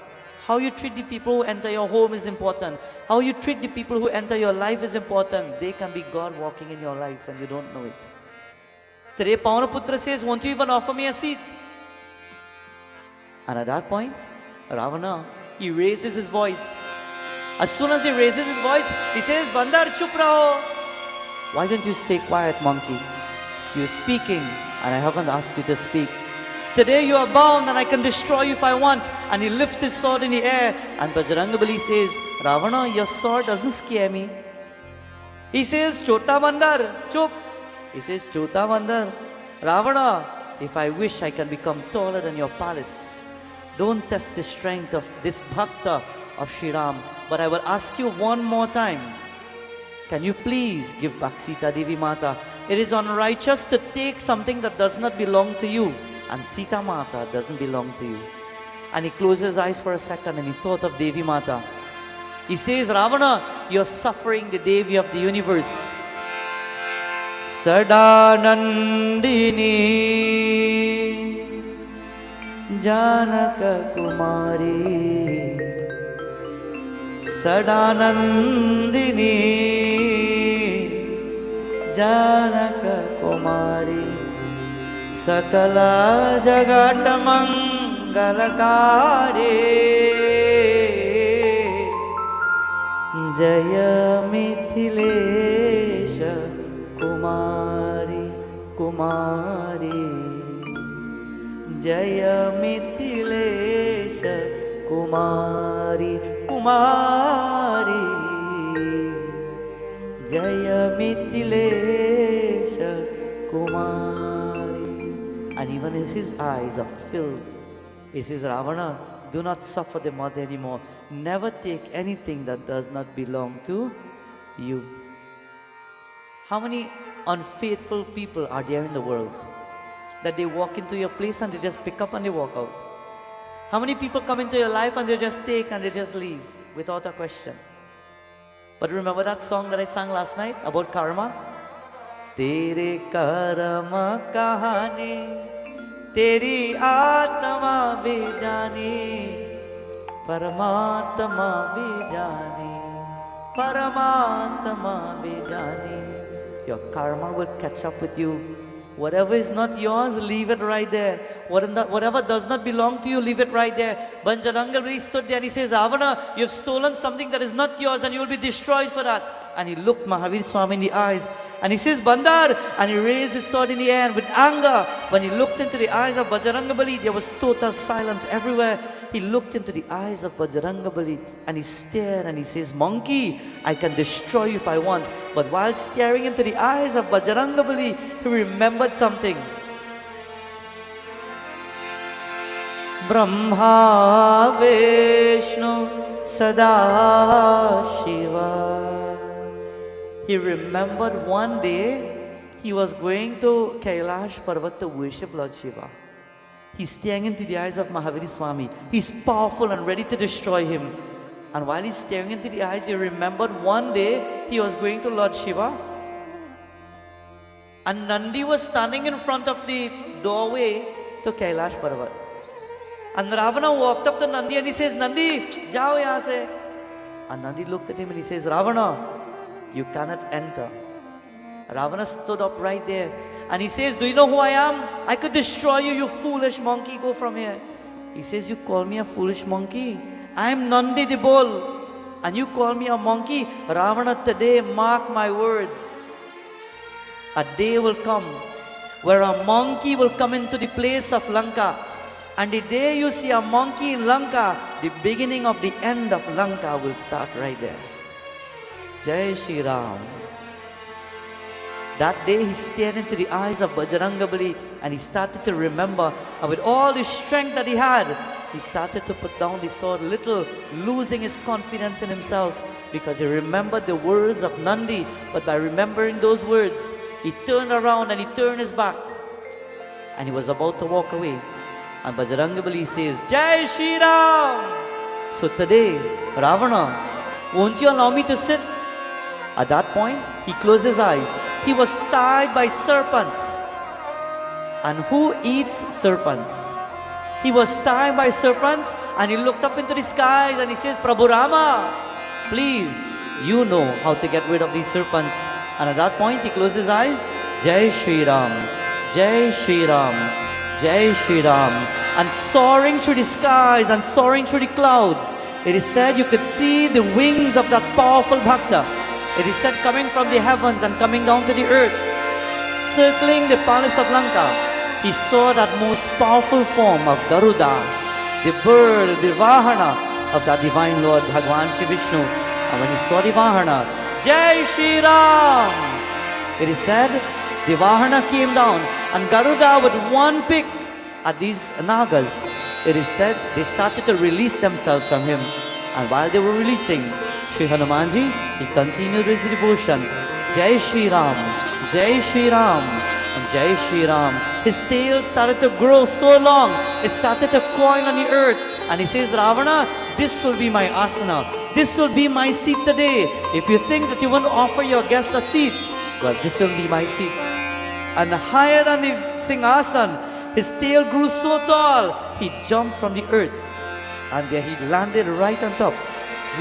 How you treat the people who enter your home is important. How you treat the people who enter your life is important. They can be God walking in your life and you don't know it. Today Pavanaputra says, won't you even offer me a seat? And at that point, Ravana, he raises his voice. As soon as he raises his voice, he says, Bandar chup raho. Why don't you stay quiet, monkey? You're speaking and I haven't asked you to speak. Today you are bound and I can destroy you if I want. And he lifts his sword in the air. And Bajrangabali says, Ravana, your sword doesn't scare me. He says, Chota Bandar, chup. He says, Chota Bandar. Ravana, if I wish I can become taller than your palace, don't test the strength of this bhakta of Shri Ram, but I will ask you one more time. Can you please give back Sita Devi Mata? It is unrighteous to take something that does not belong to you, and Sita Mata doesn't belong to you. And he closed his eyes for a second and he thought of Devi Mata. He says, Ravana, you're suffering the Devi of the universe. Sadanandini Janaka Kumari Sadanandini Janaka Kumari Sakala Jagatamangalakare Jaya Mithilesha Kumari Kumari Jaya Mithilesha Kumari Kumari Jaya Mithilesha Kumari. And even as his eyes are filled, he says, Ravana, do not suffer the mother anymore. Never take anything that does not belong to you. How many unfaithful people are there in the world? That they walk into your place and they just pick up and they walk out. How many people come into your life and they just take and they just leave without a question? But remember that song that I sang last night about karma? Tere karma kahani Teri atma bhi jani Paramatma bhi jani Paramatma bhi jani. Your karma will catch up with you. Whatever is not yours, leave it right there. Whatever does not belong to you, leave it right there. Bajrangbali stood there and he says, Ravana, you have stolen something that is not yours and you will be destroyed for that. And he looked Mahavir Swami in the eyes and he says, Bandar, and he raised his sword in the air, and with anger, when he looked into the eyes of Bajrangbali, there was total silence everywhere. He looked into the eyes of Bajrangbali and he stared and he says, Monkey, I can destroy you if I want. But while staring into the eyes of Bajrangbali, he remembered something. Brahma Vishnu Sada Shiva. He remembered one day he was going to Kailash Parvat to worship Lord Shiva. He's staring into the eyes of Mahavir Swami. He's powerful and ready to destroy him. And while he's staring into the eyes, he remembered one day he was going to Lord Shiva. And Nandi was standing in front of the doorway to Kailash Parvat. And Ravana walked up to Nandi and he says, Nandi, jao yahan se. And Nandi looked at him and he says, Ravana, you cannot enter. Ravana stood up right there and he says, do you know who I am? I could destroy you, you foolish monkey, go from here. He says, you call me a foolish monkey? I am Nandi the bull and you call me a monkey? Ravana, today mark my words. A day will come where a monkey will come into the place of Lanka. And the day you see a monkey in Lanka, the beginning of the end of Lanka will start right there. Jai Shri Ram. That day he stared into the eyes of Bajrangbali and he started to remember, and with all the strength that he had, he started to put down the sword little, losing his confidence in himself because he remembered the words of Nandi. But by remembering those words, he turned around and he turned his back and he was about to walk away. And Bajrangbali says, Jai Shri Ram. So today, Ravana, won't you allow me to sit? At that point, he closed his eyes. He was tied by serpents. And who eats serpents? He was tied by serpents and he looked up into the skies and he says, Prabhu Rama, please, you know how to get rid of these serpents. And at that point, he closed his eyes. Jai Shri Ram, Jai Shri Ram, Jai Shri Ram. And soaring through the skies and soaring through the clouds, it is said you could see the wings of that powerful Bhakta. It is said coming from the heavens and coming down to the earth, circling the palace of Lanka. He saw that most powerful form of Garuda, the bird, the Vahana of that divine Lord, Bhagwan Shri Vishnu. And when he saw the Vahana, Jai Shri Ram, it is said the Vahana came down and Garuda with one pick at these Nagas. It is said they started to release themselves from him. And while they were releasing, Sri Hanumanji, he continued his devotion. Jai Shri Ram, Jai Shri Ram, and Jai Shri Ram. His tail started to grow so long, it started to coil on the earth. And he says, Ravana, this will be my asana. This will be my seat today. If you think that you want to offer your guest a seat, well, this will be my seat. And higher than the Singhasan, his tail grew so tall, he jumped from the earth. And there he landed right on top,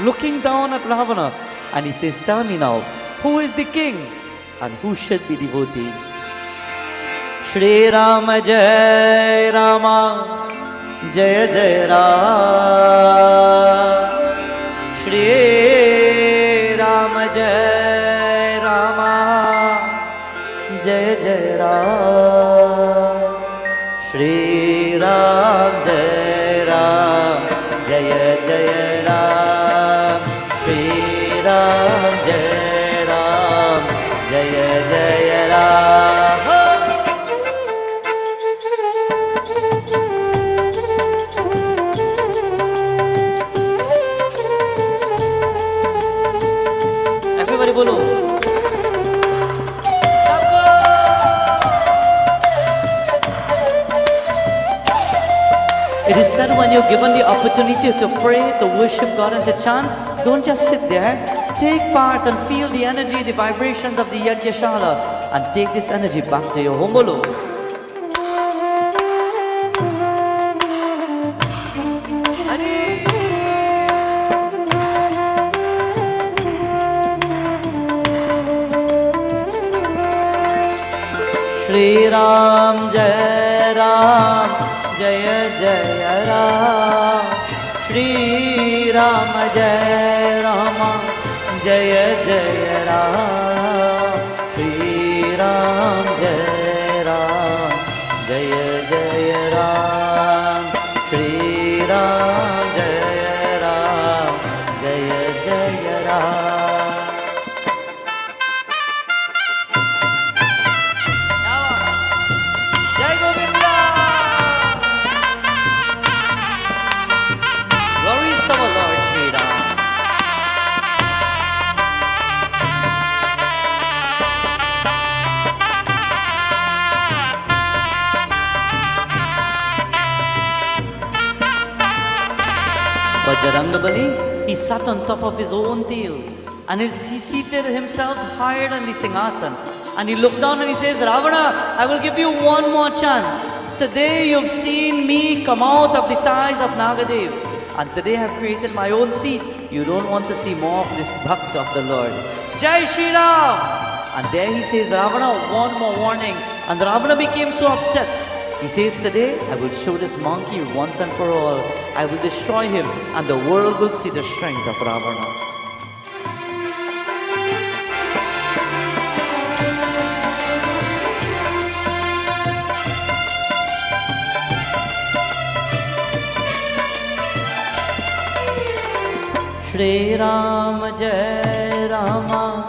looking down at Ravana. And he says, tell me now, who is the king and who should be devotee? Shri Rama Jai Rama Jai Jai Rama. Shri Rama Jai Rama Jai Jai Rama. Shri Ram Jai Ram Jai Jai Ram. Shri Ram Jai Ram Jai Jai Ram. Everybody bolo. It is said when you're given the opportunity to pray, to worship God and to chant, don't just sit there. Take part and feel the energy, the vibrations of the Yajnashala, and take this energy back to your home. Bolo. Shri Ram Jai Ram Jai Jai Ram. Shri Ram Jai Rama Jai Jai Ram. Shri Ram Jai Ram Jai Jai Ram. Shri Ram Jai Ram Jai Jai Ram. Jai Govinda. Glories to our Lord Shri Ram. Bajrangabali, he sat on top of his own tail, and he seated himself higher than the Singhasan. And he looked down and he says, Ravana, I will give you one more chance. Today you've seen me come out of the ties of Nagadev, and today I have created my own seat. You don't want to see more of this bhakt of the Lord. Jai Shri Ram! And there he says, Ravana, one more warning. And Ravana became so upset. He says, today I will show this monkey once and for all. I will destroy him, and the world will see the strength of Ravana. Shri Ram Jai Rama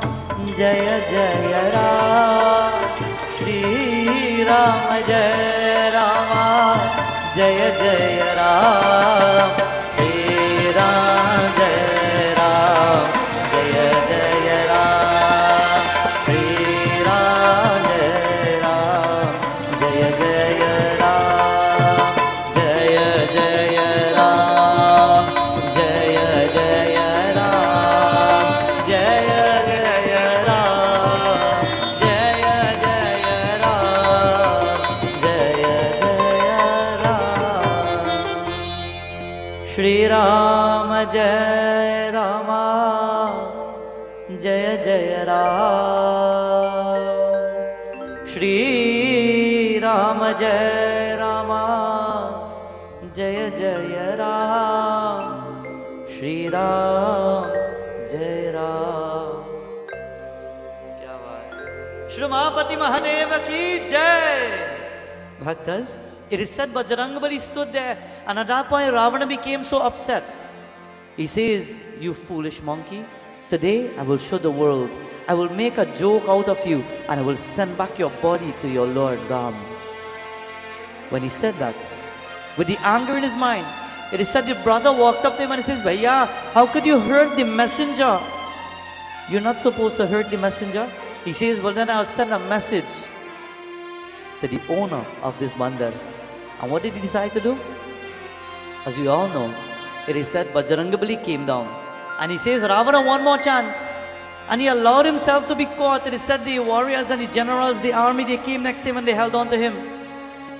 Jai Jai Ram. Shri Ram Jai Rama Jai Jai Ram. Shri Ram Jai Ram Jai Jai Ram. Shri Ram Jai Ram Jai Jai Ram. Jai Jai Ram Jai Jai Ram. Jai Jai Ram Jai Jai Ram. Jai Jai Ram. Shri Ram Jai Rama Jai Jai Ram. Shri Ram Jai Rama Jai Jai Ram. Shri Ram Jai Ram. क्या बात है. Shri Mahapati Mahadev ki Jai. Bhaktas, it is said Bajrangabali stood there, and at that point Ravana became so upset. He says, you foolish monkey, today I will show the world. I will make a joke out of you, and I will send back your body to your Lord Ram. when he said that, with the anger in his mind, it is said the brother walked up to him and he says, Bhaiya, how could you hurt the messenger? You're not supposed to hurt the messenger. He says, well then I'll send a message to the owner of this bandar. And what did he decide to do? As we all know, it is said Bajrangabali came down. And he says, Ravana, one more chance. And he allowed himself to be caught. It is said the warriors and the generals, the army, they came next to him and they held on to him.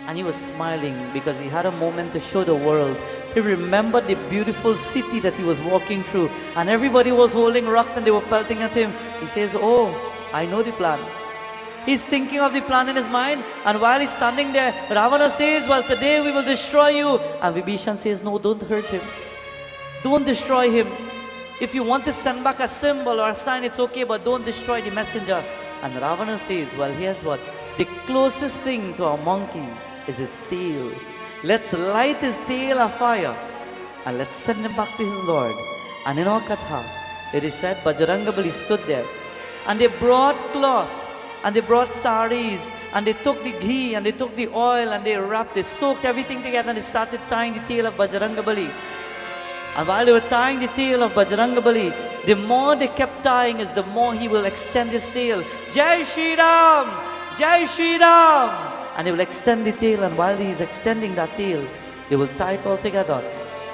And he was smiling because he had a moment to show the world. He remembered the beautiful city that he was walking through. And everybody was holding rocks and they were pelting at him. He says, oh, I know the plan. He's thinking of the plan in his mind. And while he's standing there, Ravana says, well, today we will destroy you. And Vibhishan says, no, don't hurt him. Don't destroy him. If you want to send back a symbol or a sign, it's okay, but don't destroy the messenger. And Ravana says, well, here's what. The closest thing to a monkey is his tail. Let's light his tail afire and let's send him back to his Lord. And in our Katha, it is said Bajrangabali stood there and they brought cloth and they brought saris and they took the ghee and they took the oil and they wrapped, they soaked everything together and they started tying the tail of Bajrangabali. And while they were tying the tail of Bajrangabali, the more they kept tying is the more he will extend his tail. Jai Shri Ram! Jai Shri Ram! And he will extend the tail, and while he is extending that tail, they will tie it all together.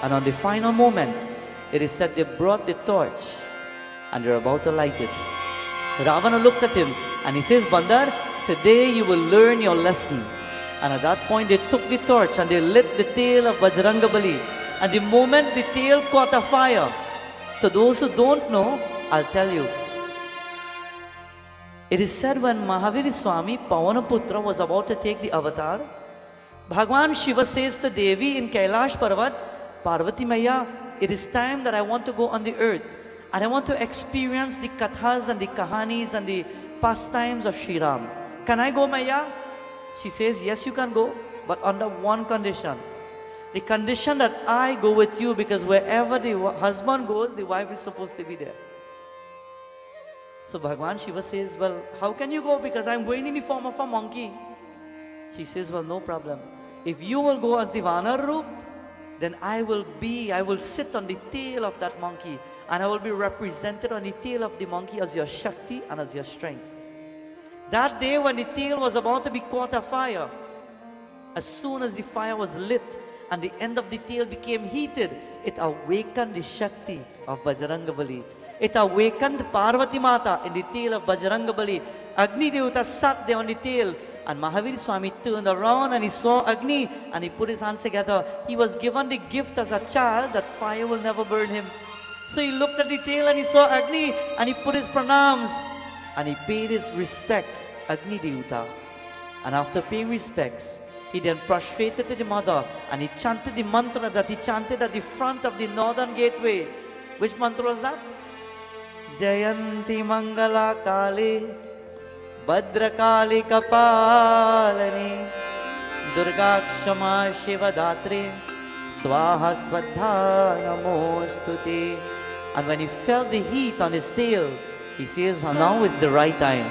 And on the final moment, it is said they brought the torch and they're about to light it. Ravana looked at him and he says, Bandar, today you will learn your lesson. And at that point, they took the torch and they lit the tail of Bajrangabali. And the moment the tail caught a fire, to those who don't know, I'll tell you. It is said when Mahavir Swami, Pavanaputra, was about to take the avatar, Bhagwan Shiva says to Devi in Kailash Parvat, Parvati Maya, it is time that I want to go on the earth. And I want to experience the kathas and the kahanis and the pastimes of Shri Ram. Can I go, Maya? She says, yes, you can go, but under one condition. The condition that I go with you, because wherever the husband goes, the wife is supposed to be there. So Bhagwan Shiva says, well, how can you go? Because I'm going in the form of a monkey. She says, well, no problem. If you will go as the Vanar Roop, then I will sit on the tail of that monkey. And I will be represented on the tail of the monkey as your Shakti and as your strength. That day when the tail was about to be caught afire, as soon as the fire was lit and the end of the tail became heated, it awakened the Shakti of Bajrangabali. It awakened Parvati Mata in the tail of Bajrangabali. Agni Devata sat there on the tail. And Mahavir Swami turned around and he saw Agni and he put his hands together. He was given the gift as a child that fire will never burn him. So he looked at the tail and he saw Agni and he put his pranams and he paid his respects, Agni Devata. And after paying respects, he then prostrated to the mother and he chanted the mantra that he chanted at the front of the northern gateway. Which mantra was that? Jayanti Mangala Kali Bhadrakali Kapalani Durga Kshama Shiva Datri Swaha Swadha Namostuti. And when he felt the heat on his tail, he says, now it's the right time.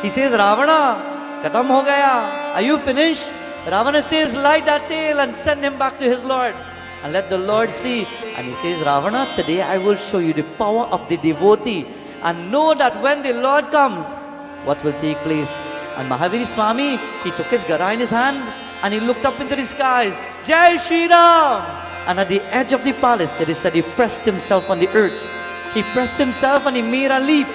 He says, Ravana, Katam ho gaya. Are you finished? Ravana says, light that tail and send him back to his Lord. And let the Lord see. And he says, Ravana, today I will show you the power of the devotee. And know that when the Lord comes, what will take place? And Mahavir Swami, he took his gada in his hand and he looked up into the skies. Jai Shri Ram! And at the edge of the palace, it is said he pressed himself on the earth. He pressed himself and he made a leap.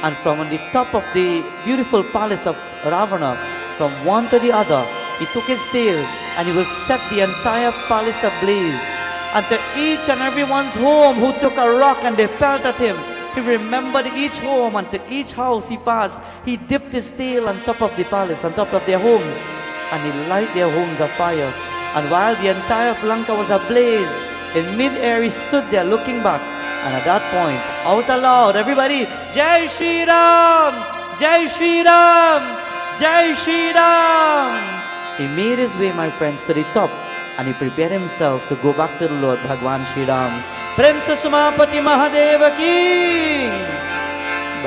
And from on the top of the beautiful palace of Ravana, from one to the other, he took his tail and he will set the entire palace ablaze. And to each and everyone's home who took a rock and they pelted at him, he remembered each home, and to each house he passed, he dipped his tail on top of the palace, on top of their homes, and he lighted their homes afire. And while the entire of Lanka was ablaze, in mid-air he stood there looking back. And at that point, out aloud, everybody, Jai Shri Ram! Jai Shri Ram! Jai Shri Ram! He made his way, my friends, to the top, and he prepared himself to go back to the Lord, Bhagwan Shri Ram. Prem se Sumapati Mahadeva ki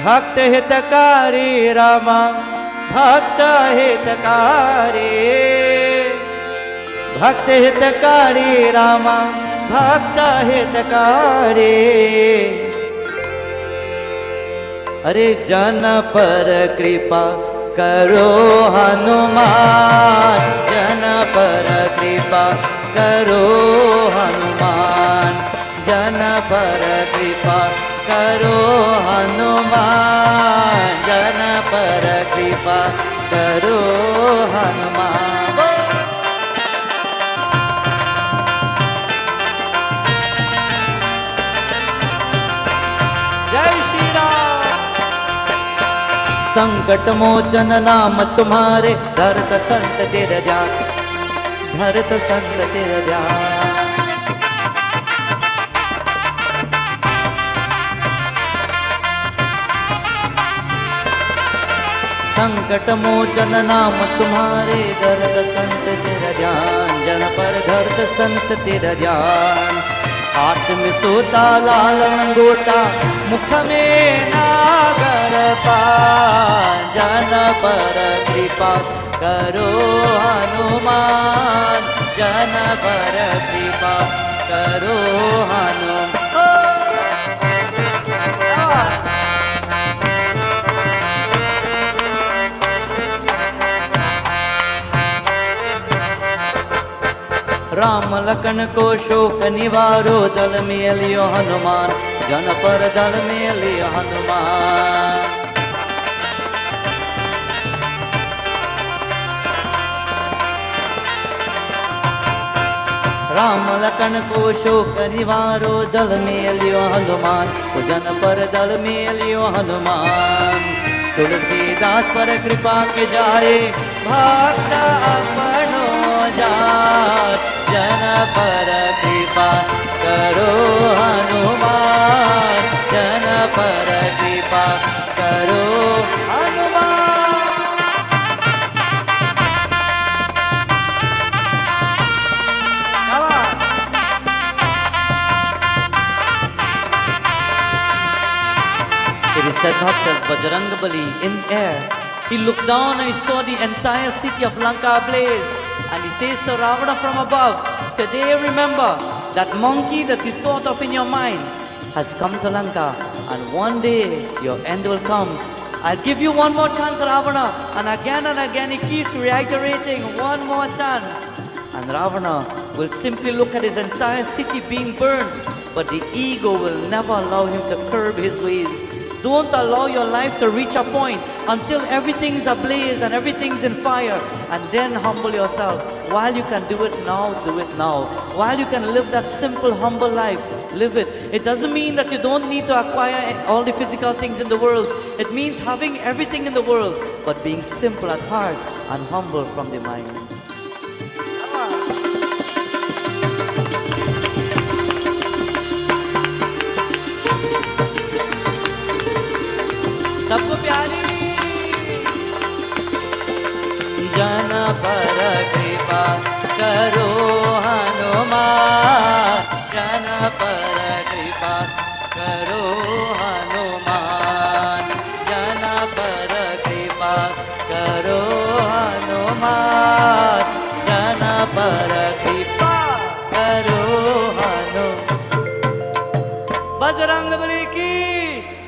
Bhakta Hitakari Rama Bhakta Hitakari भक्त हितकारी रामा भक्त हितकारी। अरे जन पर कृपा करो हनुमान, जन पर कृपा करो हनुमान, जन पर कृपा करो हनुमान, जन पर कृपा करो हनुमान। जय श्री राम। संकट मोचन नाम तुम्हारे, धरत संत तेरा जान, धरत संत तेरा जान। संकट मोचन नाम तुम्हारे, धरत संत तेरा ध्यान, जन पर धरत संत तेरा ध्यान। हाथ में सोता लाल लंगोटा, मुख में नागर पान, जन पर कृपा करो हनुमान, जन पर कृपा करो हनुमान। राम लखन को शोक निवारो, दल में लियो हनुमान, जन पर दल में लियो हनुमान। राम लखन को शोक निवारो, दल में लियो हनुमान, जन पर दल में लियो हनुमान। तुलसीदास पर कृपा के जाए, भक्त अपनो जाय, जन पर कृपा करो हनुमान, जन पर कृपा करो Hanuman. It is said not as Bajrangbali in air, he looked down and he saw the entire city of Lanka ablaze. And he says to Ravana from above, today remember that monkey that you thought of in your mind has come to Lanka, and one day your end will come. I'll give you one more chance, Ravana. And again he keeps reiterating, one more chance. And Ravana will simply look at his entire city being burned, but the ego will never allow him to curb his ways. Don't allow your life to reach a point until everything's ablaze and everything's in fire, and then humble yourself. While you can do it now, do it now. While you can live that simple, humble life, live it. It doesn't mean that you don't need to acquire all the physical things in the world. It means having everything in the world, but being simple at heart and humble from the mind. सबको प्यारी। जन पर कृपा करो हनुमान, जन पर कृपा करो हनुमान, जन पर कृपा करो हनुमान, जन पर कृपा करो हनुमान। बजरंगबली की,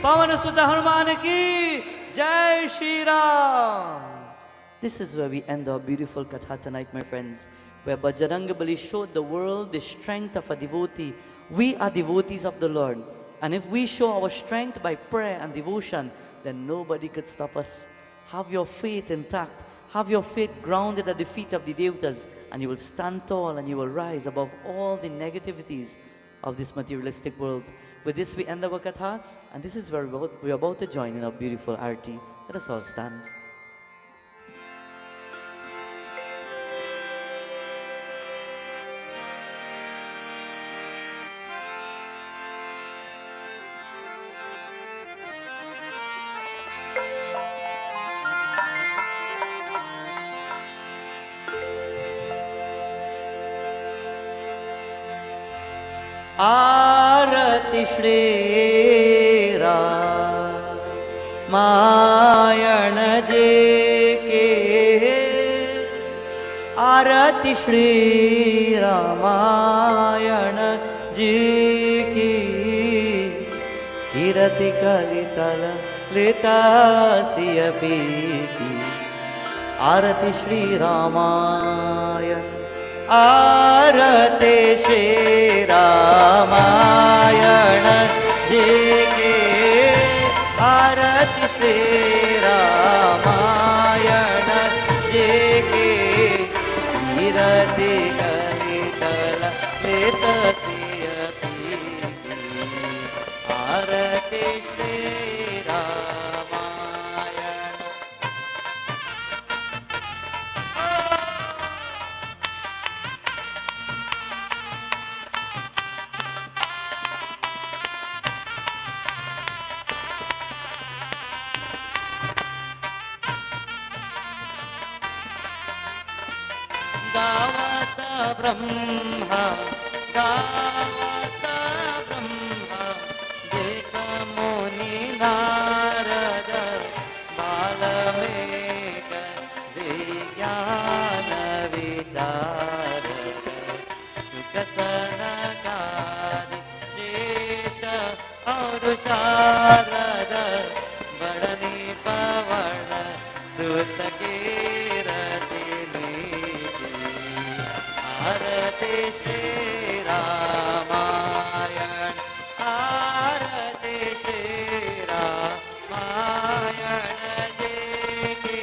पवन सुत हनुमान की जय Shri Ram. This is where we end our beautiful katha tonight, my friends, where Bajrangabali showed the world the strength of a devotee. We are devotees of the Lord, and if we show our strength by prayer and devotion, then nobody could stop us. Have your faith intact, have your faith grounded at the feet of the devatas, and you will stand tall and you will rise above all the negativities of this materialistic world. With this we end our katha, and this is where we are about to join in our beautiful arati. Let us all stand. आरति श्री रामायण जी के, आरती श्री रामायण जी की कीर्ति कलितल लितासियपी की आरती श्री रामायण आरती श्री रामायण जी की आरती श्री रामायण जी की कीर्ति कलितल लितासियपी की आरती श्री गावत ब्रह्मा गावत ब्रह्मा देख मुनि नारद बालमेघ विज्ञान विशारद सुख सनकादि शेष और शारद बड़नी पवन सुत कीरति आरती श्री रामायण आरती श्री रामायण जी की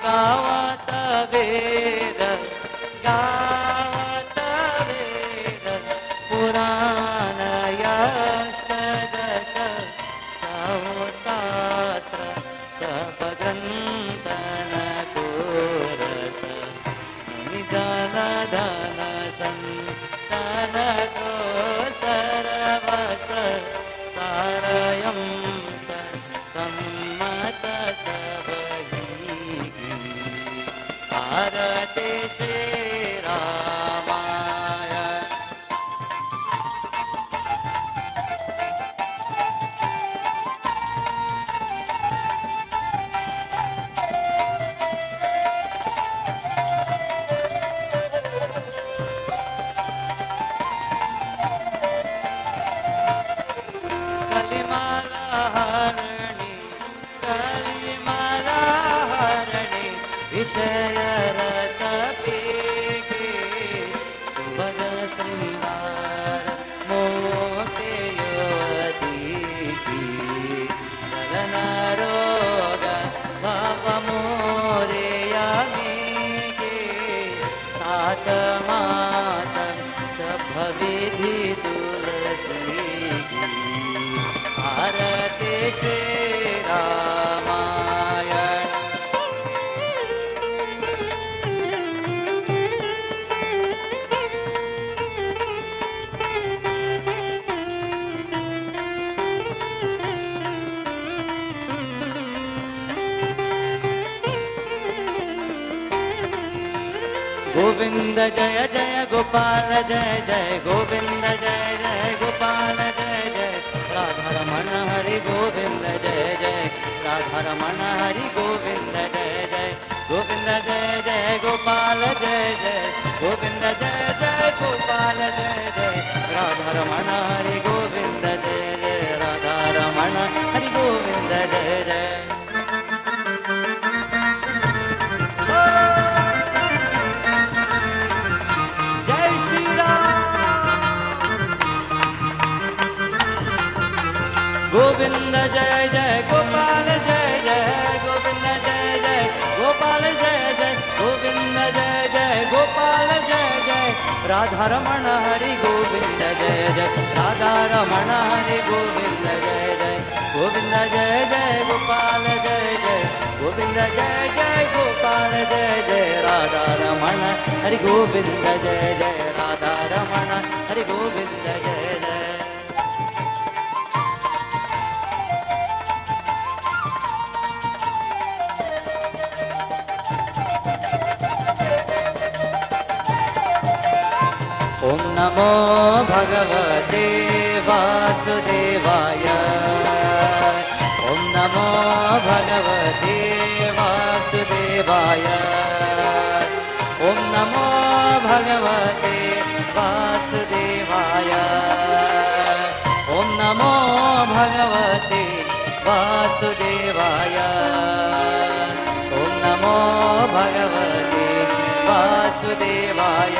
गावत वेद गावत वेद पुराण यष्टदश सहस्र सपग्रंथन कोरस निधन धन संतन को सरवस सारयं सम्मत आरती श्री रामायण कलिमाला हरणी कलिमाला हरणी विषय रस पीके सुभग श्रृंगार मोते युवती गगन रोग भव मोरेया मीके तात मात सभविधि तुलसी की आरती श्री रामायण गोविंद जय जय गोपाल जय जय गोविंद जय जय गोपाल जय जय राधा रमण हरि गोविंद जय जय राधा रमण हरि गोविंद जय जय गोविंद जय जय गोपाल जय जय गोविंद जय जय गोपाल जय जय राधा रमण हरि गोविंद जय जय राधा रमण हरि गोविंद जय जय गोविंद जय जय गोपाल जय जय गोविंद जय जय गोपाल जय जय गोविंद जय जय गोपाल जय जय राधा रमण हरि गोविंद जय जय राधा रमण हरि गोविंद जय जय गोविंद जय जय गोपाल जय जय गोविंद जय जय गोपाल जय जय राधा रमण हरि गोविंद जय जय राधा रमण हरि गोविंद जय जय नमो भगवते वासुदेवाय। ॐ नमो भगवते वासुदेवाय। ॐ नमो भगवते वासुदेवाय। ॐ नमो भगवते वासुदेवाय। ॐ नमो भगवते वासुदेवाय।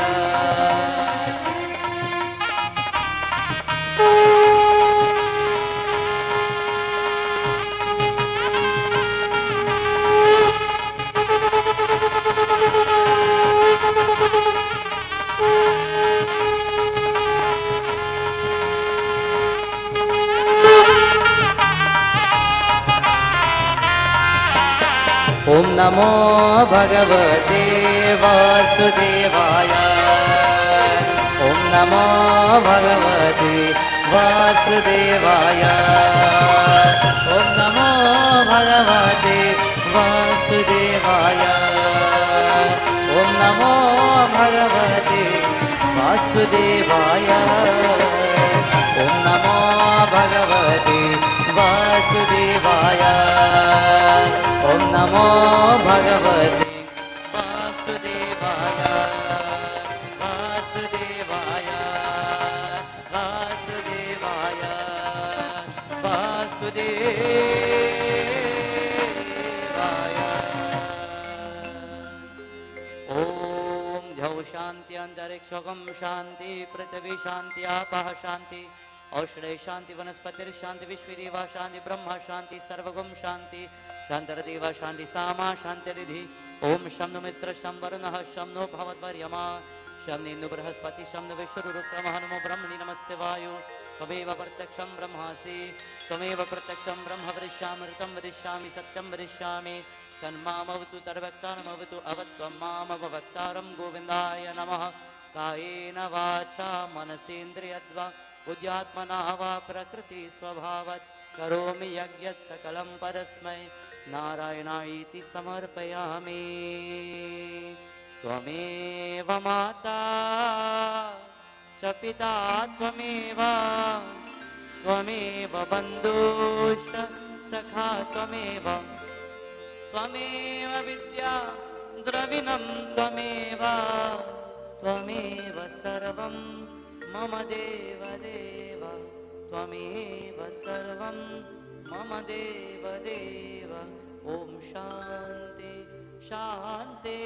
ॐ नमो भगवते वासुदेवाय। ॐ नमो भगवते वासुदेवाय। ॐ नमो भगवते वासुदेवाय। ॐ नमो भगवते वासुदेवाय। ॐ नमो भगवते वासुदेवाय। ॐ नमो भगवते वासुदेवाय। वासुदेवाय वासुदेवाय वासुदेवाय। ॐ द्यौ शान्ति अन्तरिक्षगं शान्ति पृथिवी शान्ति आपः शान्ति औषधे शान्ति वनस्पतिर्शान्ति विश्वदेवा शान्ति ब्रह्म शान्ति सर्वगुं शान्ति शान्तर्देवा शान्ति सामा शान्तिरिधि। ॐ शं नो मित्र शं वरुणः शं नो भवद्वर्यमा शं नो बृहस्पति शं नो विश्वरूपक्रमः नमो ब्रह्मणि नमस्ते वायु त्वमेव प्रत्यक्षं ब्रह्मासि त्वमेव प्रत्यक्षं ब्रह्म वदिष्यामि वदिष्यामि सत्यं वदिष्यामि तन्मामवतु तद्भक्तारमवतु अवत्वं मामवक्तारं गोविन्दाय नमः। कायेन वाचा मनसेन्द्रियद्वा बुद्ध्यात्मना वा प्रकृति स्वभावत् करोमि यज्ञत् सकलं परस्मै नारायणायेति समर्पयामि। त्वमेव माता च पिता त्वमेव त्वमेव बन्धुश्च सखा त्वमेव त्वमेव विद्या द्रविणं त्वमेव त्वमेव सर्वं मम देव देव त्वमेव सर्वं मम देव देव। ॐ शान्ति शान्ति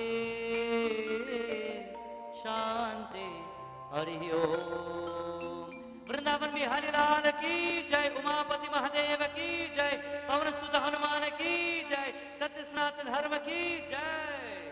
शान्ति हरि ओम। वृंदावन बिहारी लाल की जय। उमापति महादेव की जय। पवन सुत हनुमान की जय। सत्य सनातन धर्म की जय।